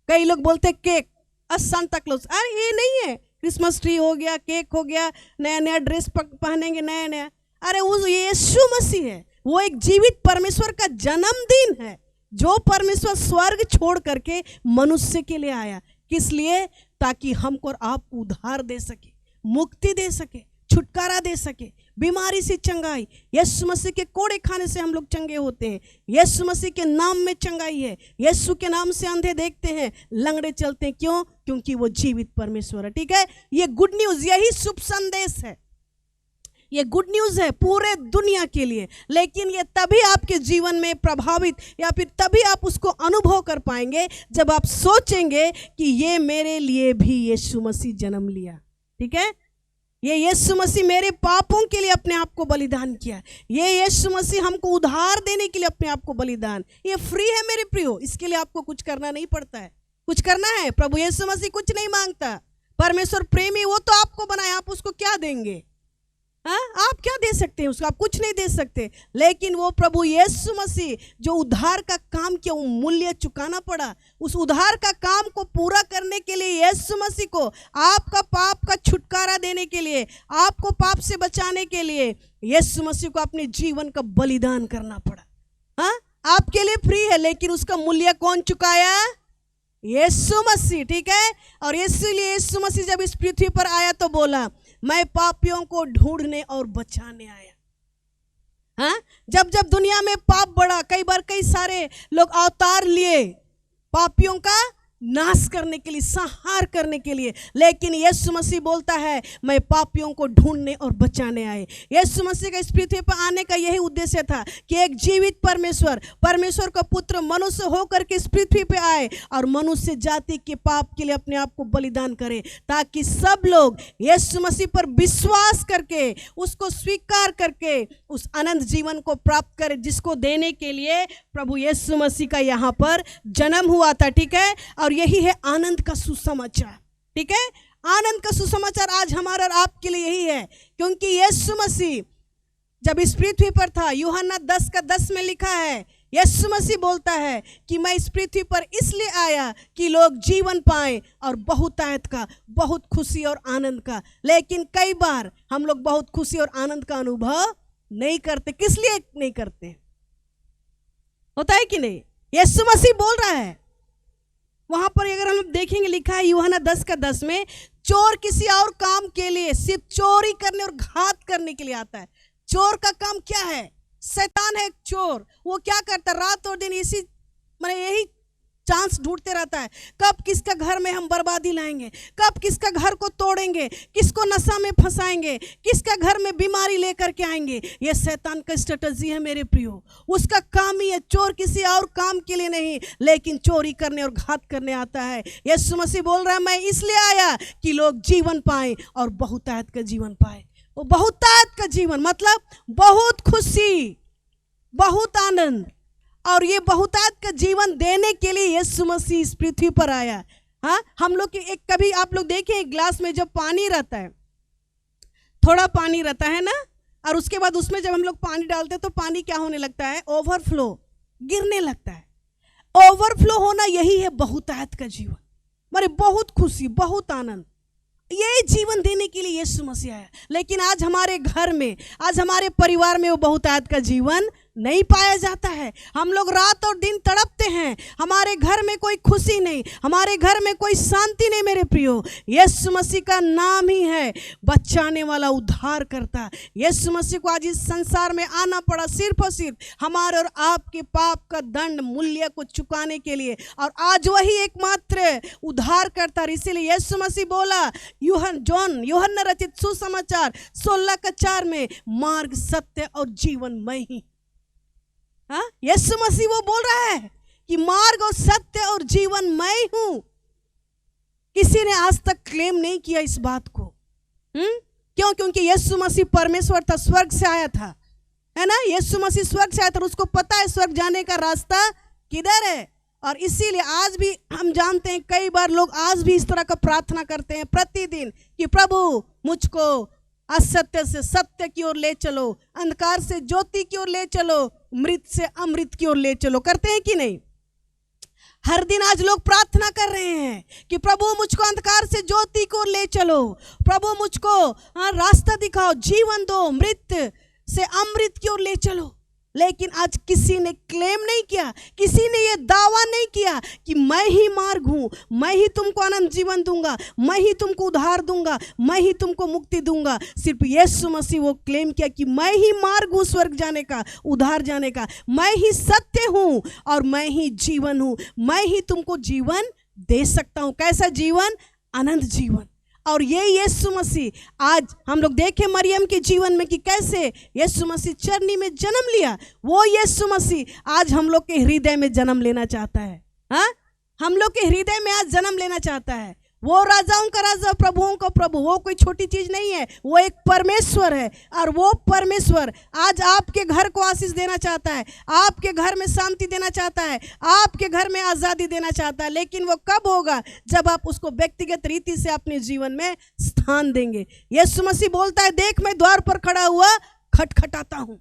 कई लोग बोलते केक सांता क्लॉज, अरे ये नहीं है। क्रिसमस ट्री हो गया, केक हो गया, नया नया ड्रेस पहनेंगे नया नया, अरे वो यीशु मसीह है। वो एक जीवित परमेश्वर का जन्मदिन है, जो परमेश्वर स्वर्ग छोड़ करके मनुष्य के लिए आया। किस लिए? ताकि हमको और आपको उद्धार दे सके, मुक्ति दे सके, छुटकारा दे सके, बीमारी से चंगाई। यीशु मसीह के कोड़े खाने से हम लोग चंगे होते हैं। यीशु मसीह के नाम में चंगाई है। यीशु के नाम से अंधे देखते हैं, लंगड़े चलते हैं। क्यों? क्योंकि वो जीवित परमेश्वर है। ठीक है, ये गुड न्यूज़, यही शुभ संदेश है, ये गुड न्यूज़ है पूरे दुनिया के लिए। लेकिन ये तभी आपके जीवन में प्रभावित या फिर तभी आप उसको अनुभव कर पाएंगे जब आप सोचेंगे कि ये मेरे लिए भी यीशु मसीह जन्म लिया। ठीक है, ये यीशु मसीह मेरे पापों के लिए अपने आप को बलिदान किया। ये यीशु मसीह हमको उद्धार देने के लिए अपने आप को बलिदान, ये फ्री है मेरे प्रियो। इसके लिए आपको कुछ करना नहीं पड़ता है। कुछ करना है? प्रभु यीशु मसीह कुछ नहीं मांगता। परमेश्वर प्रेमी, वो तो आपको बनाया, आप उसको क्या देंगे? हाँ, आप क्या दे सकते हैं उसको? आप कुछ नहीं दे सकते। लेकिन वो प्रभु यीशु मसीह जो उद्धार का काम किया, वो मूल्य चुकाना पड़ा। उस उद्धार का काम को पूरा करने के लिए यीशु मसीह को आपका पाप का छुटकारा देने के लिए, आपको पाप से बचाने के लिए यीशु मसीह को अपने जीवन का बलिदान करना पड़ा। हाँ, आपके लिए फ्री है, लेकिन उसका मूल्य कौन चुकाया? यीशु मसीह। ठीक है, और इसीलिए यीशु मसीह जब इस पृथ्वी पर आया तो बोला, मैं पापियों को ढूंढने और बचाने आया। हाँ, जब जब दुनिया में पाप बढ़ा, कई बार कई सारे लोग अवतार लिए पापियों का नाश करने के लिए, संहार करने के लिए। लेकिन यीशु मसीह बोलता है, मैं पापियों को ढूंढने और बचाने आए। यीशु मसीह का इस पृथ्वी पर आने का यही उद्देश्य था कि एक जीवित परमेश्वर, परमेश्वर का पुत्र मनुष्य होकर के इस पृथ्वी पे आए और मनुष्य जाति के पाप के लिए अपने आप को बलिदान करे, ताकि सब लोग यीशु मसीह पर विश्वास करके, उसको स्वीकार करके उस अनंत जीवन को प्राप्त करें, जिसको देने के लिए प्रभु यीशु मसीह का यहाँ पर जन्म हुआ था। ठीक है, और यही है आनंद का सुसमाचार। ठीक है, आनंद का सुसमाचार आज हमारा और आपके लिए यही है, क्योंकि यीशु मसीह जब इस पृथ्वी पर था, यूहन्ना 10:10 में लिखा है, यीशु मसीह बोलता है कि मैं इस पृथ्वी पर इसलिए आया कि लोग जीवन पाएं और बहुतायत का, बहुत खुशी और आनंद का। लेकिन कई बार हम लोग बहुत खुशी और आनंद का अनुभव नहीं करते। किस लिए नहीं करते? होता है कि नहीं? यीशु मसीह बोल रहा है वहां पर, अगर हम देखेंगे, लिखा है यूहन्ना 10:10 में, चोर किसी और काम के लिए, सिर्फ चोरी करने और घात करने के लिए आता है। चोर का काम क्या है? शैतान है एक चोर। वो क्या करता है? रात और दिन इसी यही चांस ढूंढते रहता है, कब किसका घर में हम बर्बादी लाएंगे, कब किसका घर को तोड़ेंगे, किसको नशा में फंसाएंगे, किसका घर में बीमारी लेकर के आएंगे। ये शैतान का स्ट्रेटजी है मेरे प्रियो। उसका काम ही है, चोर किसी और काम के लिए नहीं, लेकिन चोरी करने और घात करने आता है। यीशु मसीह बोल रहा है, मैं इसलिए आया कि लोग जीवन पाए और बहुतायत का जीवन पाए। वो बहुतायत का जीवन मतलब बहुत खुशी, बहुत आनंद, और ये बहुतायत का जीवन देने के लिए यीशु मसीह इस पृथ्वी पर आया। हाँ, हम लोग की एक, कभी आप लोग देखें, एक ग्लास में जब पानी रहता है, थोड़ा पानी रहता है ना, और उसके बाद उसमें जब हम लोग पानी डालते हैं तो पानी क्या होने लगता है? ओवरफ्लो, गिरने लगता है। ओवरफ्लो होना यही है बहुतायत का जीवन। मारे बहुत खुशी, बहुत आनंद, ये जीवन देने के लिए यीशु मसीह आया। लेकिन आज हमारे घर में, आज हमारे परिवार में वो बहुतायत का जीवन नहीं पाया जाता है। हम लोग रात और दिन तड़पते हैं, हमारे घर में कोई खुशी नहीं, हमारे घर में कोई शांति नहीं। मेरे प्रियो, यीशु मसीह का नाम ही है बचाने वाला, उद्धार करता। यीशु मसीह को आज इस संसार में आना पड़ा सिर्फ और सिर्फ हमारे और आपके पाप का दंड, मूल्य को चुकाने के लिए, और आज वही एकमात्र उद्धार करता। इसीलिए यीशु मसीह बोला, यूहन्ना रचित सुसमाचार 16:4 में, मार्ग, सत्य और जीवन मैं ही। हाँ, यीशु मसीह वो बोल रहा है कि मार्ग और सत्य और जीवन मैं हूं। किसी ने आज तक क्लेम नहीं किया इस बात को। क्यों? क्योंकि यीशु मसीह परमेश्वर था, स्वर्ग से आया था, है ना। यीशु मसीह स्वर्ग से आया था, उसको पता है स्वर्ग जाने का रास्ता किधर है। और इसीलिए आज भी हम जानते हैं, कई बार लोग आज भी इस तरह का प्रार्थना करते हैं प्रतिदिन कि प्रभु मुझको असत्य से सत्य की ओर ले चलो, अंधकार से ज्योति की ओर ले चलो, मृत से अमृत की ओर ले चलो। करते हैं कि नहीं? हर दिन आज लोग प्रार्थना कर रहे हैं कि प्रभु मुझको अंधकार से ज्योति की ओर ले चलो, प्रभु मुझको रास्ता दिखाओ, जीवन दो, मृत से अमृत की ओर ले चलो। लेकिन आज किसी ने क्लेम नहीं किया, किसी ने ये दावा नहीं किया कि मैं ही मार्ग हूँ, मैं ही तुमको अनंत जीवन दूंगा, मैं ही तुमको उद्धार दूंगा, मैं ही तुमको मुक्ति दूंगा। सिर्फ यीशु मसीह वो क्लेम किया कि मैं ही मार्ग हूँ स्वर्ग जाने का, उद्धार जाने का, मैं ही सत्य हूँ और मैं ही जीवन हूँ, मैं ही तुमको जीवन दे सकता हूँ। कैसा जीवन? अनंत जीवन। और ये यीशु मसीह आज हम लोग देखें मरियम के जीवन में कि कैसे यीशु मसीह चरनी में जन्म लिया। वो यीशु मसीह आज हम लोग के हृदय में जन्म लेना चाहता है। हाँ, हम लोग के हृदय में आज जन्म लेना चाहता है। वो राजाओं का राजा, प्रभुओं का प्रभु, वो कोई छोटी चीज नहीं है, वो एक परमेश्वर है। और वो परमेश्वर आज आपके घर को आशीष देना चाहता है, आपके घर में शांति देना चाहता है, आपके घर में आज़ादी देना चाहता है। लेकिन वो कब होगा? जब आप उसको व्यक्तिगत रीति से अपने जीवन में स्थान देंगे। यीशु मसीह बोलता है, देख मैं द्वार पर खड़ा हुआ खटखटाता हूँ,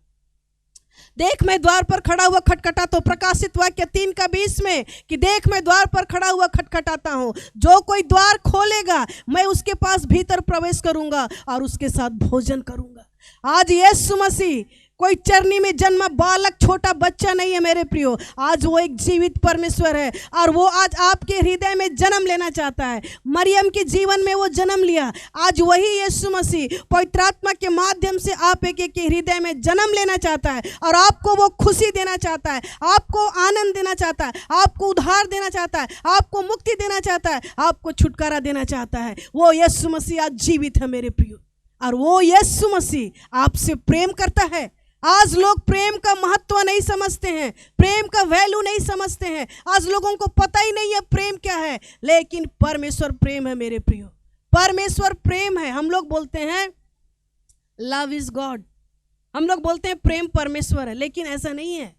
देख मैं द्वार पर खड़ा हुआ खटखटाता हूँ। प्रकाशित वाक्य 3:20 में कि देख मैं द्वार पर खड़ा हुआ खटखटाता हूँ, जो कोई द्वार खोलेगा मैं उसके पास भीतर प्रवेश करूंगा और उसके साथ भोजन करूंगा। आज यीशु मसीह कोई चरनी में जन्मा बालक, छोटा बच्चा नहीं है मेरे प्रियो। आज वो एक जीवित परमेश्वर है और वो आज आपके हृदय में जन्म लेना चाहता है। मरियम के जीवन में वो जन्म लिया, आज वही यीशु मसीह पवित्र आत्मा के माध्यम से आप एक के हृदय में जन्म लेना चाहता है और आपको वो खुशी देना चाहता है, आपको आनंद देना चाहता है, आपको उद्धार देना चाहता है, आपको मुक्ति देना चाहता है, आपको छुटकारा देना चाहता है। वो यीशु मसीह आज जीवित है मेरे प्रियो, और वो यीशु मसीह आपसे प्रेम करता है। आज लोग प्रेम का महत्व नहीं समझते हैं, प्रेम का वैल्यू नहीं समझते हैं। आज लोगों को पता ही नहीं है प्रेम क्या है। लेकिन परमेश्वर प्रेम है मेरे प्रियो, परमेश्वर प्रेम है। हम लोग बोलते हैं लव इज गॉड, हम लोग बोलते हैं प्रेम परमेश्वर है, लेकिन ऐसा नहीं है।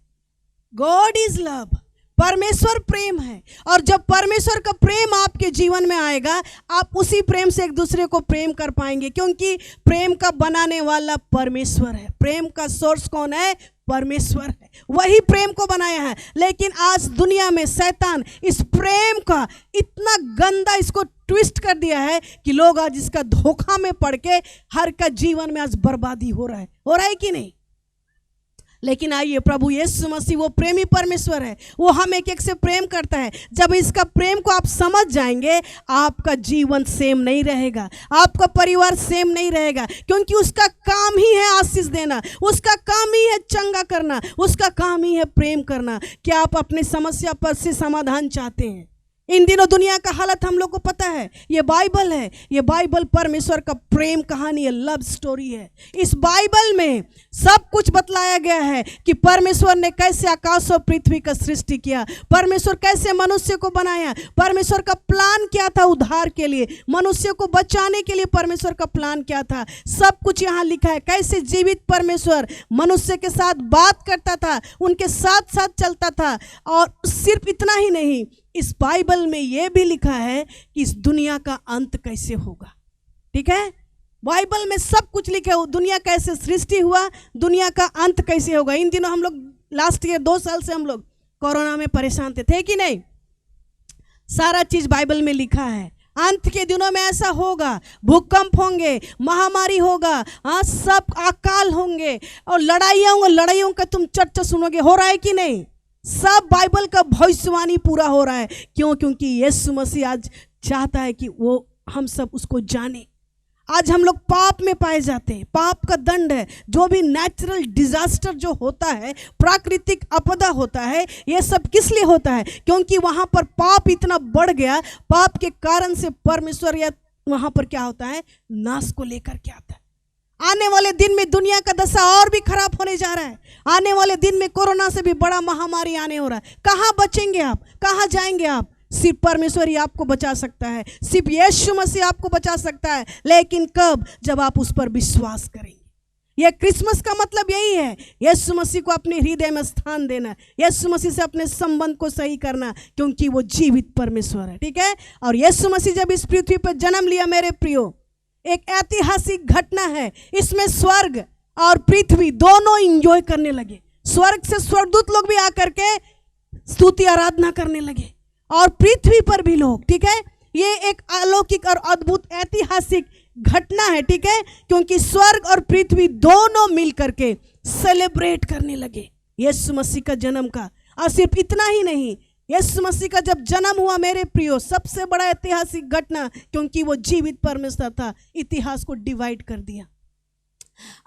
गॉड इज लव, परमेश्वर प्रेम है। और जब परमेश्वर का प्रेम आपके जीवन में आएगा, आप उसी प्रेम से एक दूसरे को प्रेम कर पाएंगे, क्योंकि प्रेम का बनाने वाला परमेश्वर है। प्रेम का सोर्स कौन है? परमेश्वर है, वही प्रेम को बनाया है। लेकिन आज दुनिया में शैतान इस प्रेम का इतना गंदा इसको ट्विस्ट कर दिया है कि लोग आज इसका धोखा में पड़ के हर का जीवन में आज बर्बादी हो रहा है कि नहीं? लेकिन आइए, प्रभु यीशु मसीह वो प्रेमी परमेश्वर है, वो हम एक से प्रेम करता है। जब इसका प्रेम को आप समझ जाएंगे, आपका जीवन सेम नहीं रहेगा, आपका परिवार सेम नहीं रहेगा, क्योंकि उसका काम ही है आशीष देना, उसका काम ही है चंगा करना, उसका काम ही है प्रेम करना। क्या आप अपनी समस्या पर से समाधान चाहते हैं? इन दिनों दुनिया का हालत हम लोग को पता है, ये बाइबल है, ये बाइबल परमेश्वर का प्रेम कहानी है, लव स्टोरी है। इस बाइबल में सब कुछ बतलाया गया है कि परमेश्वर ने कैसे आकाश और पृथ्वी का सृष्टि किया, परमेश्वर कैसे मनुष्य को बनाया, परमेश्वर का प्लान क्या था उद्धार के लिए, मनुष्य को बचाने के लिए परमेश्वर का प्लान क्या था, सब कुछ यहाँ लिखा है। कैसे जीवित परमेश्वर मनुष्य के साथ बात करता था, उनके साथ साथ चलता था। और सिर्फ इतना ही नहीं, इस बाइबल में यह भी लिखा है कि इस दुनिया का अंत कैसे होगा। ठीक है, बाइबल में सब कुछ लिखा है, दुनिया कैसे सृष्टि हुआ, दुनिया का अंत कैसे होगा। इन दिनों हम लोग लास्ट ईयर 2 साल से हम लोग कोरोना में परेशान थे कि नहीं? सारा चीज बाइबल में लिखा है। अंत के दिनों में ऐसा होगा, भूकंप होंगे, महामारी होगा, हाँ, सब अकाल होंगे और लड़ाइयाँ होंगे, लड़ाइयों का तुम चर्चा सुनोगे। हो रहा है कि नहीं? सब बाइबल का भविष्यवाणी पूरा हो रहा है। क्यों? क्योंकि यीशु मसीह आज चाहता है कि वो हम सब उसको जाने। आज हम लोग पाप में पाए जाते हैं, पाप का दंड है। जो भी नेचुरल डिजास्टर जो होता है, प्राकृतिक आपदा होता है, ये सब किस लिए होता है? क्योंकि वहाँ पर पाप इतना बढ़ गया, पाप के कारण से परमेश्वर या वहाँ पर क्या होता है, नाश को लेकर के आता है। आने वाले दिन में दुनिया का दशा और भी खराब होने जा रहा है। आने वाले दिन में कोरोना से भी बड़ा महामारी आने हो रहा है। कहाँ बचेंगे आप? कहाँ जाएंगे आप? सिर्फ परमेश्वर ही आपको बचा सकता है, सिर्फ यीशु मसीह आपको बचा सकता है। लेकिन कब? जब आप उस पर विश्वास करेंगे। ये क्रिसमस का मतलब यही है, यीशु मसीह को अपने हृदय में स्थान देना, यीशु मसीह से अपने संबंध को सही करना, क्योंकि वो जीवित परमेश्वर है। ठीक है। और यीशु मसीह जब इस पृथ्वी पर जन्म लिया मेरे प्रियो, एक ऐतिहासिक घटना है। इसमें स्वर्ग और पृथ्वी दोनों एंजॉय करने लगे। स्वर्ग से स्वर्गदूत लोग भी आकर के स्तुति आराधना करने लगे, और पृथ्वी पर भी लोग। ठीक है। ये एक अलौकिक और अद्भुत ऐतिहासिक घटना है। ठीक है। क्योंकि स्वर्ग और पृथ्वी दोनों मिल करके सेलिब्रेट करने लगे यीशु मसीह का जन्म का। और सिर्फ इतना ही नहीं, यीशु मसीह का जब जन्म हुआ मेरे प्रियो, सबसे बड़ा ऐतिहासिक घटना, क्योंकि वो जीवित परमेश्वर था, इतिहास को डिवाइड कर दिया।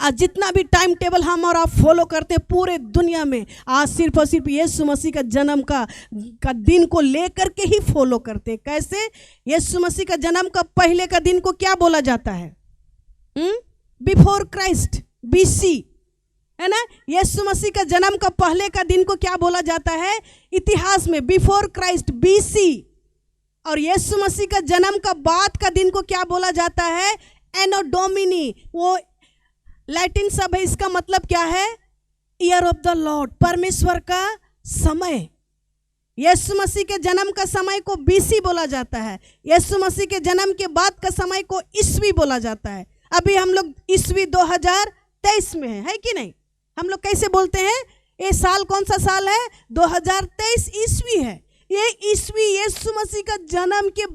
आज जितना भी टाइम टेबल हम और आप फॉलो करते हैं पूरे दुनिया में, आज सिर्फ और सिर्फ यीशु मसीह का जन्म का दिन को लेकर के ही फॉलो करते हैं। कैसे? यीशु मसीह का जन्म का पहले का दिन को क्या बोला जाता है? बिफोर क्राइस्ट, BC, है ना। यीशु मसीह का जन्म का पहले का दिन को क्या बोला जाता है इतिहास में? Before Christ, BC। और यीशु मसीह का जन्म का बाद का दिन को क्या बोला जाता है? एनो डोमिनी। वो लैटिन शब्द है, इसका मतलब क्या है? ईयर ऑफ द लॉर्ड, परमेश्वर का समय। यीशु मसीह के जन्म का समय को BC बोला जाता है। यीशु मसीह के जन्म के बाद का समय को ईस्वी बोला जाता है। अभी हम लोग ईस्वी 2023 में है कि नहीं? हम लोग कैसे बोलते हैं? ये साल कौन सा साल है? 2023 ईस्वी है। ये ईस्वी यीशु मसीह का जन्म के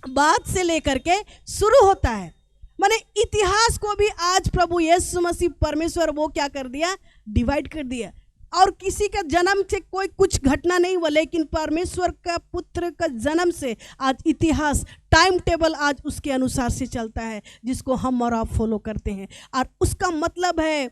बाद से लेकर के शुरू होता है। माने इतिहास को भी आज प्रभु यीशु मसीह परमेश्वर वो क्या कर दिया? डिवाइड कर दिया। और किसी का जन्म से कोई कुछ घटना नहीं हुआ, लेकिन परमेश्वर का पुत्र का जन्म से आज इतिहास, टाइम टेबल आज उसके अनुसार से चलता है, जिसको हम और आप फॉलो करते हैं। और उसका मतलब है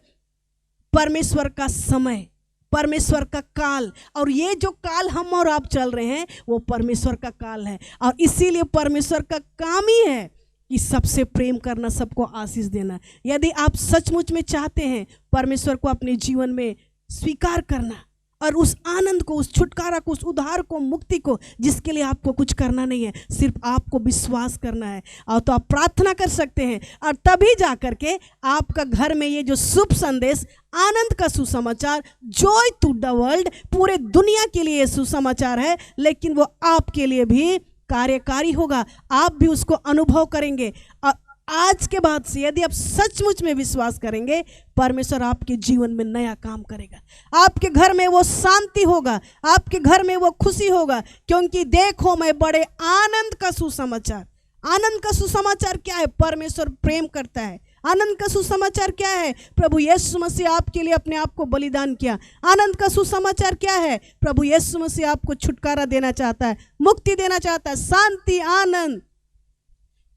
परमेश्वर का समय, परमेश्वर का काल। और ये जो काल हम और आप चल रहे हैं वो परमेश्वर का काल है। और इसीलिए परमेश्वर का काम ही है कि सबसे प्रेम करना, सबको आशीष देना। यदि आप सचमुच में चाहते हैं परमेश्वर को अपने जीवन में स्वीकार करना, और उस आनंद को, उस छुटकारा को, उस उद्धार को, मुक्ति को, जिसके लिए आपको कुछ करना नहीं है, सिर्फ आपको विश्वास करना है, और तो आप प्रार्थना कर सकते हैं। और तभी जा कर के आपका घर में ये जो शुभ संदेश, आनंद का सुसमाचार, जॉय टू द वर्ल्ड, पूरे दुनिया के लिए सुसमाचार है, लेकिन वो आपके लिए भी कार्यकारी होगा। आप भी उसको अनुभव करेंगे। और आज के बाद से यदि आप सचमुच में विश्वास करेंगे, परमेश्वर आपके जीवन में नया काम करेगा। आपके घर में वो शांति होगा, आपके घर में वो खुशी होगा, क्योंकि देखो मैं बड़े आनंद का सुसमाचार। आनंद का सुसमाचार क्या है? परमेश्वर प्रेम करता है। आनंद का सुसमाचार क्या है? प्रभु यीशु मसीह आपके लिए अपने आप को बलिदान किया। आनंद का सुसमाचार क्या है? प्रभु यीशु मसीह आपको छुटकारा देना चाहता है, मुक्ति देना चाहता है, शांति, आनंद।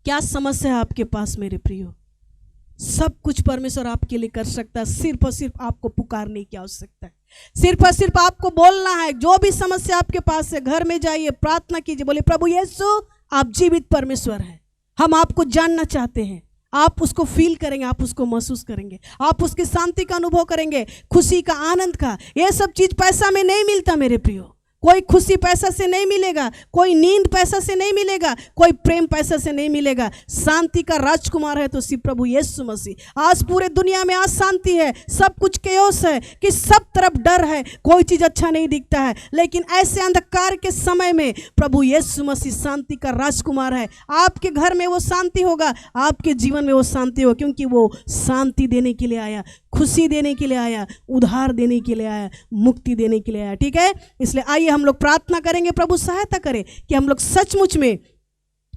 क्या समस्या है आपके पास मेरे प्रियो? सब कुछ परमेश्वर आपके लिए कर सकता है, सिर्फ और सिर्फ आपको पुकारने की आवश्यकता है। सिर्फ और सिर्फ आपको बोलना है। जो भी समस्या आपके पास है, घर में जाइए, प्रार्थना कीजिए, बोले प्रभु यीशु आप जीवित परमेश्वर हैं, हम आपको जानना चाहते हैं। आप उसको फील करेंगे, आप उसको महसूस करेंगे, आप उसकी शांति का अनुभव करेंगे, खुशी का, आनंद का। ये सब चीज पैसा में नहीं मिलता मेरे प्रियो। कोई खुशी पैसा से नहीं मिलेगा, कोई नींद पैसा से नहीं मिलेगा, कोई प्रेम पैसा से नहीं मिलेगा। शांति का राजकुमार है तो श्री प्रभु यीशु मसीह। आज पूरे दुनिया में आज शांति है, सब कुछ केओस है, कि सब तरफ डर है, कोई चीज अच्छा नहीं दिखता है। लेकिन ऐसे अंधकार के समय में प्रभु यीशु मसीह शांति का राजकुमार है। आपके घर में वो शांति होगा, आपके जीवन में वो शांति होगा, क्योंकि वो शांति देने के लिए आया, खुशी देने के लिए आया, उद्धार देने के लिए आया, मुक्ति देने के लिए आया। ठीक है। इसलिए आइए हम लोग प्रार्थना करेंगे, प्रभु सहायता करे कि हम लोग सचमुच में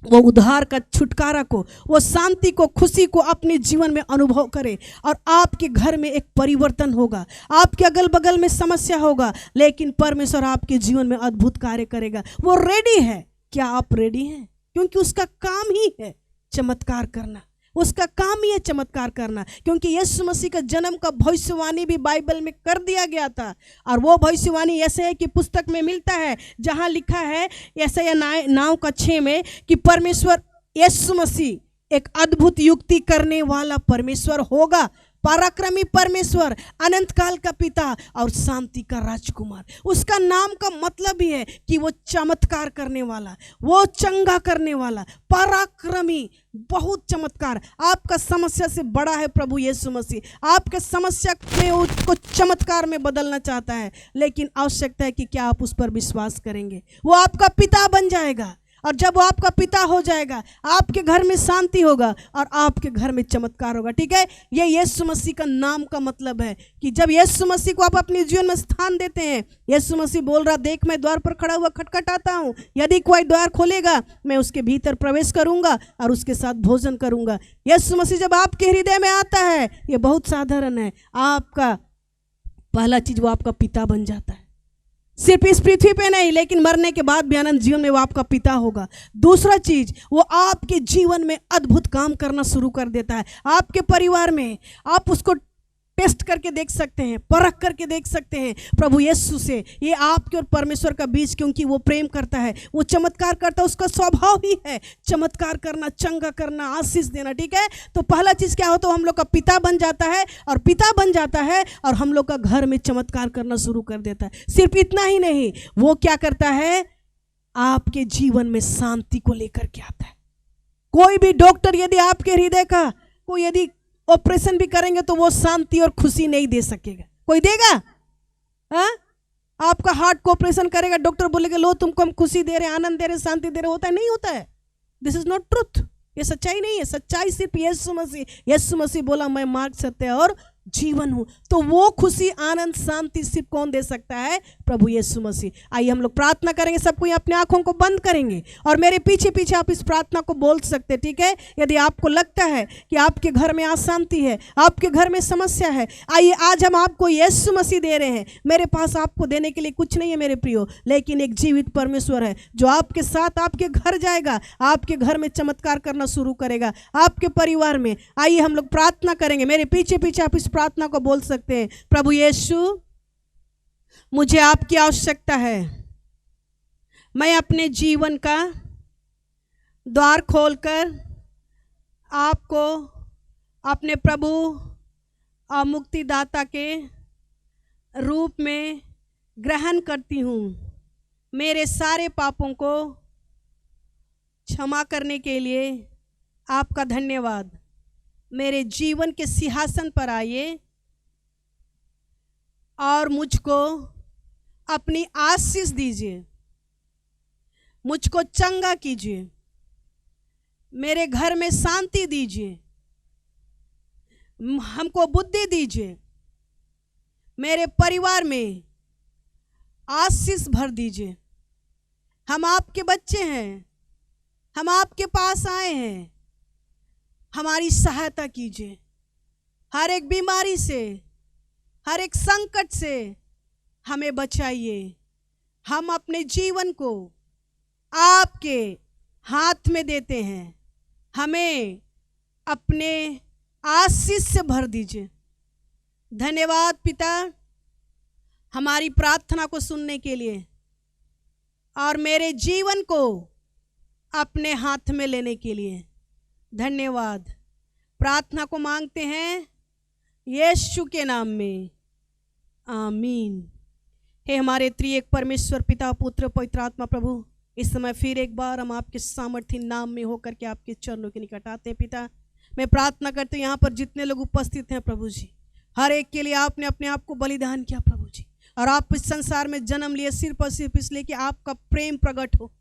वो उद्धार का, छुटकारा को, वो शांति को, खुशी को अपने जीवन में अनुभव करें। और आपके घर में एक परिवर्तन होगा, आपके अगल बगल में समस्या होगा, लेकिन परमेश्वर आपके जीवन में अद्भुत कार्य करेगा। वो रेडी है। क्या आप रेडी हैं? क्योंकि उसका काम ही है चमत्कार करना, उसका काम ही है चमत्कार करना। क्योंकि यीशु मसीह का जन्म का भविष्यवाणी भी बाइबल में कर दिया गया था। और वो भविष्यवाणी ऐसे है कि पुस्तक में मिलता है, जहां लिखा है यशायाह 9:6 में कि परमेश्वर यीशु मसीह एक अद्भुत युक्ति करने वाला परमेश्वर होगा। पराक्रमी परमेश्वर, अनंत काल का पिता और शांति का राजकुमार। उसका नाम का मतलब ही है कि वो चमत्कार करने वाला, वो चंगा करने वाला, पराक्रमी, बहुत चमत्कार। आपका समस्या से बड़ा है प्रभु यीशु मसीह। आपके समस्या में उसको चमत्कार में बदलना चाहता है, लेकिन आवश्यकता है कि क्या आप उस पर विश्वास करेंगे। वो आपका पिता बन जाएगा, और जब वो आपका पिता हो जाएगा, आपके घर में शांति होगा और आपके घर में चमत्कार होगा। ठीक है, ये यीशु मसीह का नाम का मतलब है कि जब यीशु मसीह को आप अपने जीवन में स्थान देते हैं, यीशु मसीह बोल रहा, देख मैं द्वार पर खड़ा हुआ खटखटाता हूँ, यदि कोई द्वार खोलेगा मैं उसके भीतर प्रवेश करूंगा और उसके साथ भोजन करूंगा। यीशु मसीह जब आपके हृदय में आता है, ये बहुत साधारण है, आपका पहला चीज वो आपका पिता बन जाता है। सिर्फ इस पृथ्वी पे नहीं, लेकिन मरने के बाद भी अनंत जीवन में वो आपका पिता होगा। दूसरा चीज, वो आपके जीवन में अद्भुत काम करना शुरू कर देता है। आपके परिवार में आप उसको टेस्ट करके देख सकते हैं, परख करके देख सकते हैं प्रभु यीशु से। ये आपके और परमेश्वर का बीच, क्योंकि वो प्रेम करता है, वो चमत्कार करता है, उसका स्वभाव ही है चमत्कार करना, चंगा करना, आशीष देना। ठीक है, तो पहला चीज क्या होता है, हम लोग का पिता बन जाता है, और पिता बन जाता है और हम लोग का घर में चमत्कार करना शुरू कर देता है। सिर्फ इतना ही नहीं, वो क्या करता है, आपके जीवन में शांति को लेकर के आता है। कोई भी डॉक्टर यदि आपके हृदय का कोई यदि ऑपरेशन भी करेंगे तो वो शांति और खुशी नहीं दे सकेगा। कोई देगा? हाँ, आपका हार्ट को ऑपरेशन करेगा, डॉक्टर बोलेगा लो तुमको हम खुशी दे रहे हैं, आनंद दे रहे हैं, शांति दे रहे, होता है? नहीं होता है। This is not truth. ये सच्चाई नहीं है। सच्चाई सिर्फ यीशु मसीह बोला मैं मार्ग, सत्य और जीवन हूं। तो वो खुशी, आनंद, शांति सिर्फ कौन दे सकता है? प्रभु यीशु मसीह। आइए हम लोग प्रार्थना करेंगे, सब कोई अपने आंखों को बंद करेंगे और मेरे पीछे पीछे आप इस प्रार्थना को बोल सकते। ठीक है, यदि आपको लगता है कि आपके घर में अशांति है, आपके घर में समस्या है, आइए आज हम आपको यीशु मसीह दे रहे हैं। मेरे पास आपको देने के लिए कुछ नहीं है मेरे प्रियो, लेकिन एक जीवित परमेश्वर है जो आपके साथ आपके घर जाएगा, आपके घर में चमत्कार करना शुरू करेगा, आपके परिवार में। आइए हम लोग प्रार्थना करेंगे, मेरे पीछे पीछे आप इस प्रार्थना को बोल सकते हैं। प्रभु यीशु, मुझे आपकी आवश्यकता है। मैं अपने जीवन का द्वार खोलकर आपको अपने प्रभु और मुक्तिदाता के रूप में ग्रहण करती हूँ। मेरे सारे पापों को क्षमा करने के लिए आपका धन्यवाद। मेरे जीवन के सिंहासन पर आइए और मुझको अपनी आशीष दीजिए, मुझको चंगा कीजिए, मेरे घर में शांति दीजिए, हमको बुद्धि दीजिए, मेरे परिवार में आशीष भर दीजिए। हम आपके बच्चे हैं, हम आपके पास आए हैं, हमारी सहायता कीजिए। हर एक बीमारी से, हर एक संकट से हमें बचाइए। हम अपने जीवन को आपके हाथ में देते हैं, हमें अपने आशीष से भर दीजिए। धन्यवाद पिता, हमारी प्रार्थना को सुनने के लिए और मेरे जीवन को अपने हाथ में लेने के लिए धन्यवाद। प्रार्थना को मांगते हैं यीशु के नाम में, आमीन। हे हमारे त्रिएक परमेश्वर पिता, पुत्र, पवित्र आत्मा प्रभु, इस समय फिर एक बार हम आपके सामर्थ्य नाम में होकर के आपके चरणों के निकट आते हैं। पिता, मैं प्रार्थना करते हैं यहाँ पर जितने लोग उपस्थित हैं प्रभु जी, हर एक के लिए आपने अपने आप को बलिदान किया प्रभु जी, और आप इस संसार में जन्म लिए सिर्फ और सिर्फ इसलिए कि आपका प्रेम प्रकट हो।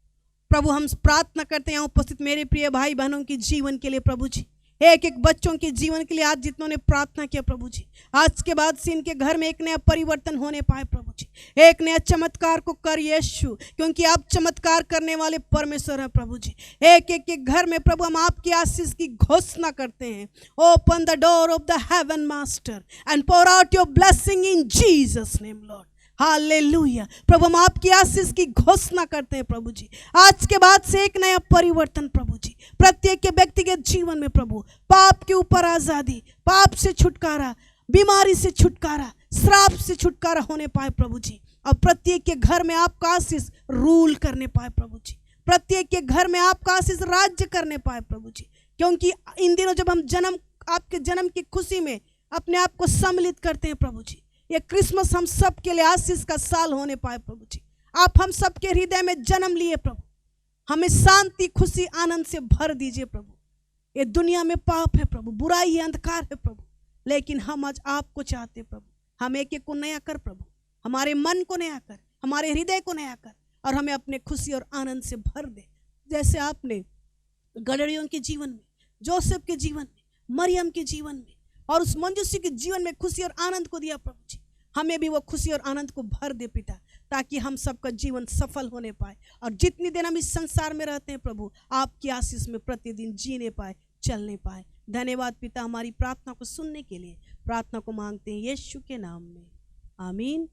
प्रभु हम प्रार्थना करते हैं यहाँ उपस्थित मेरे प्रिय भाई बहनों के जीवन के लिए प्रभु जी, एक एक बच्चों के जीवन के लिए आज जितनों ने प्रार्थना किया प्रभु जी, आज के बाद से इनके घर में एक नया परिवर्तन होने पाए प्रभु जी, एक नया चमत्कार को कर यीशु, क्योंकि आप चमत्कार करने वाले परमेश्वर हैं प्रभु जी। एक एक के घर में प्रभु हम आपकी आशीष की घोषणा करते हैं। Open the door of the heaven master and pour out your blessing in Jesus name Lord, hallelujah. प्रभु हम आपकी आशीष की घोषणा करते हैं प्रभु जी, आज के बाद से एक नया परिवर्तन प्रभु जी, प्रत्येक के व्यक्तिगत जीवन में प्रभु, पाप के ऊपर आजादी, पाप से छुटकारा, बीमारी से छुटकारा, श्राप से छुटकारा होने पाए प्रभु जी, और प्रत्येक के घर में आपका आशीष रूल करने पाए प्रभु जी, प्रत्येक के घर में आपका आशीष राज्य करने पाए प्रभु जी। क्योंकि इन दिनों जब हम आपके जन्म की खुशी में अपने आप को सम्मिलित करते हैं प्रभु जी। ये क्रिसमस हम सब के लिए आशीष का साल होने पाए प्रभु जी। आप हम सब के हृदय में जन्म लिए प्रभु, हमें शांति, खुशी, आनंद से भर दीजिए प्रभु। ये दुनिया में पाप है प्रभु, बुराई है, अंधकार है प्रभु, लेकिन हम आज आपको चाहते प्रभु। हम एक एक को नया कर प्रभु, हमारे मन को नया कर, हमारे हृदय को नया कर, और हमें अपने खुशी और आनंद से भर दे। जैसे आपने गडरियों के जीवन में, जोसेफ के जीवन में, मरियम के जीवन में और उस मंजूसी के जीवन में खुशी और आनंद को दिया प्रभु जी, हमें भी वो खुशी और आनंद को भर दे पिता, ताकि हम सबका जीवन सफल होने पाए और जितनी दिन हम इस संसार में रहते हैं प्रभु, आपकी आशीष में प्रतिदिन जीने पाए, चलने पाए। धन्यवाद पिता, हमारी प्रार्थना को सुनने के लिए। प्रार्थना को मांगते हैं यीशु के नाम में, आमीन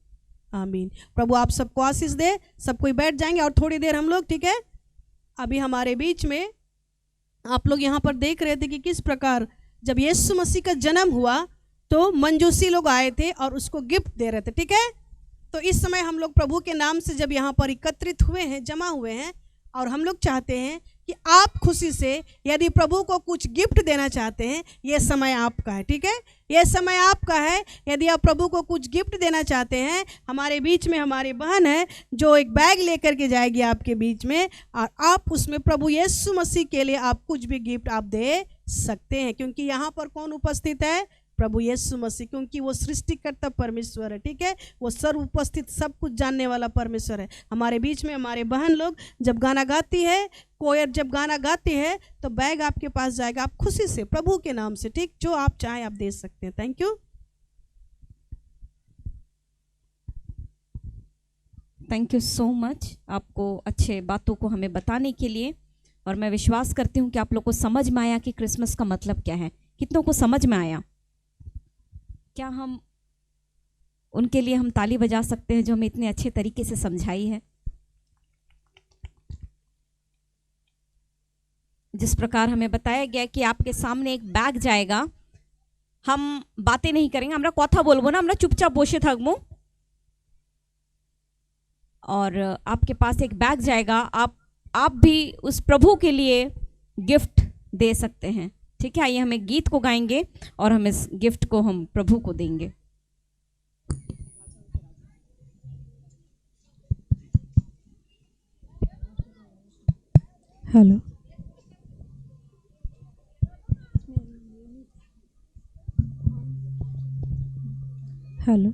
आमीन। प्रभु आप सबको आशीष दे। सब कोई बैठ जाएंगे और थोड़ी देर हम लोग, ठीक है, अभी हमारे बीच में आप लोग यहाँ पर देख रहे थे कि किस प्रकार जब यीशु मसीह का जन्म हुआ तो मंजूसी लोग आए थे और उसको गिफ्ट दे रहे थे, ठीक है। तो इस समय हम लोग प्रभु के नाम से जब यहाँ पर एकत्रित हुए हैं, जमा हुए हैं, और हम लोग चाहते हैं कि आप खुशी से यदि प्रभु को कुछ गिफ्ट देना चाहते हैं, ये समय आपका है, ठीक है, ये समय आपका है। यदि आप प्रभु को कुछ गिफ्ट देना चाहते हैं, हमारे बीच में हमारी बहन है जो एक बैग लेकर के जाएगी आपके बीच में, और आप उसमें प्रभु यीशु मसीह के लिए आप कुछ भी गिफ्ट आप दे सकते हैं, क्योंकि यहाँ पर कौन उपस्थित है? प्रभु यीशु मसीह, क्योंकि वो सृष्टिकर्ता परमेश्वर है, ठीक है, वो सर्व उपस्थित सब कुछ जानने वाला परमेश्वर है। हमारे बीच में हमारे बहन लोग जब गाना गाती है, कोयर जब गाना गाती है, तो बैग आपके पास जाएगा, आप खुशी से प्रभु के नाम से, ठीक, जो आप चाहें आप दे सकते हैं। Thank you, thank you so much आपको अच्छे बातों को हमें बताने के लिए। और मैं विश्वास करती हूँ कि आप लोग को समझ में आया कि क्रिसमस का मतलब क्या है। कितनों को समझ में आया? क्या हम उनके लिए हम ताली बजा सकते हैं जो हमें इतने अच्छे तरीके से समझाई है? जिस प्रकार हमें बताया गया कि आपके सामने एक बैग जाएगा, हम बातें नहीं करेंगे, हमरा कथा बोलबो ना, हमरा चुपचाप बसे थाकबो, और आपके पास एक बैग जाएगा, आप भी उस प्रभु के लिए गिफ्ट दे सकते हैं, ठीक है। आइए हम एक गीत को गाएंगे और हम इस गिफ्ट को हम प्रभु को देंगे। हेलो, हेलो,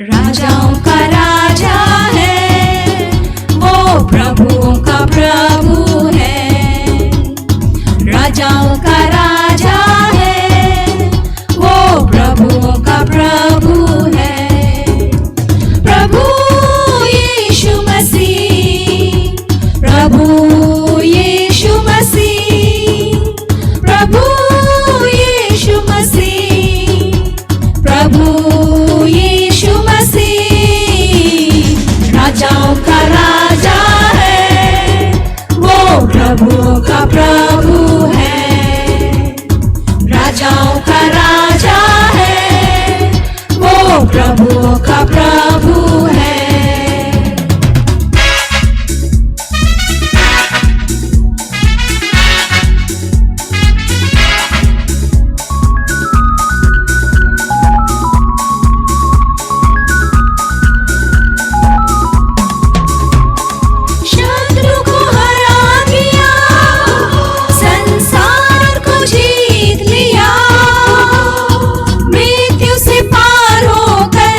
राजाओं का राजा है, वो प्रभुओं का प्रभु है। राजाओं का राजा है, वो प्रभुओं का प्रभु है। प्रभु यीशु मसीह, प्रभु यीशु मसीह, प्रभु यीशु मसीह, प्रभु यीशु मसीह। राजाओं का राजा है, वो प्रभुओं का प्रभु है। राजाओं का राजा है, वो प्रभुओं का प्रभु है। शत्रु को हरा दिया, संसार को जीत लिया, मृत्यु से पार होकर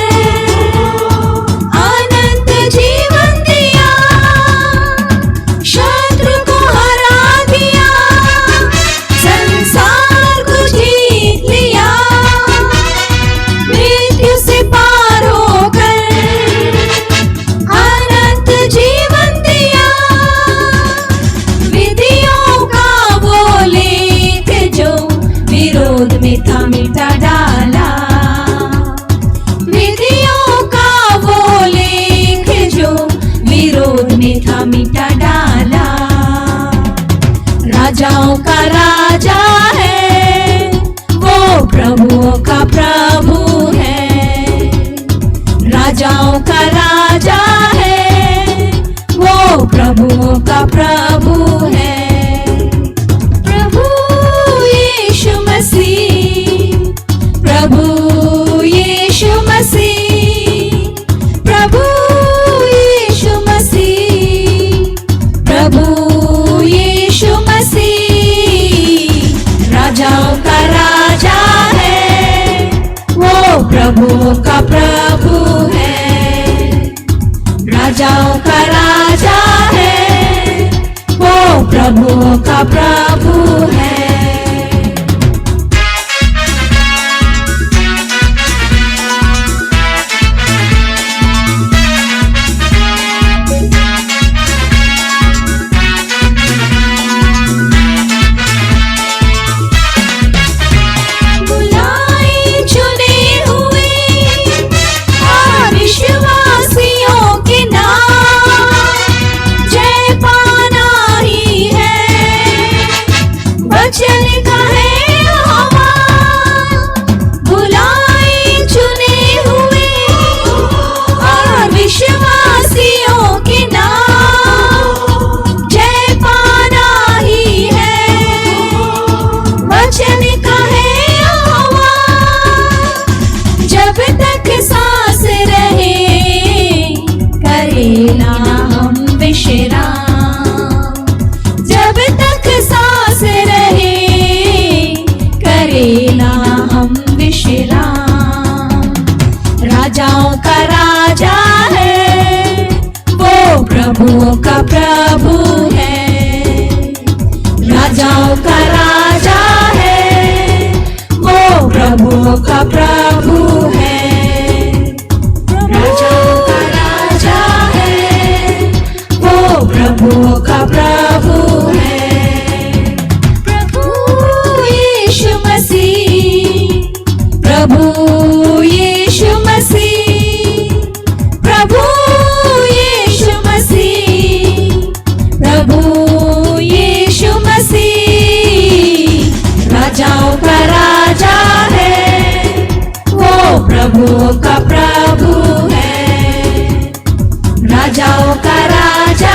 प्रभुओं का प्रभु है, राजाओं का राजा है, वो प्रभुओं का प्रभु है, राजाओं का राजा है, वो प्रभुओं का प्रभु है। प्रभु यीशु मसीह, प्रभु यीशु मसीह, प्रभु यीशु मसीह, प्रभु यीशु मसीह, राजाओं का राजा है, वो प्रभुओं का प्रभु है, राजाओं का राजा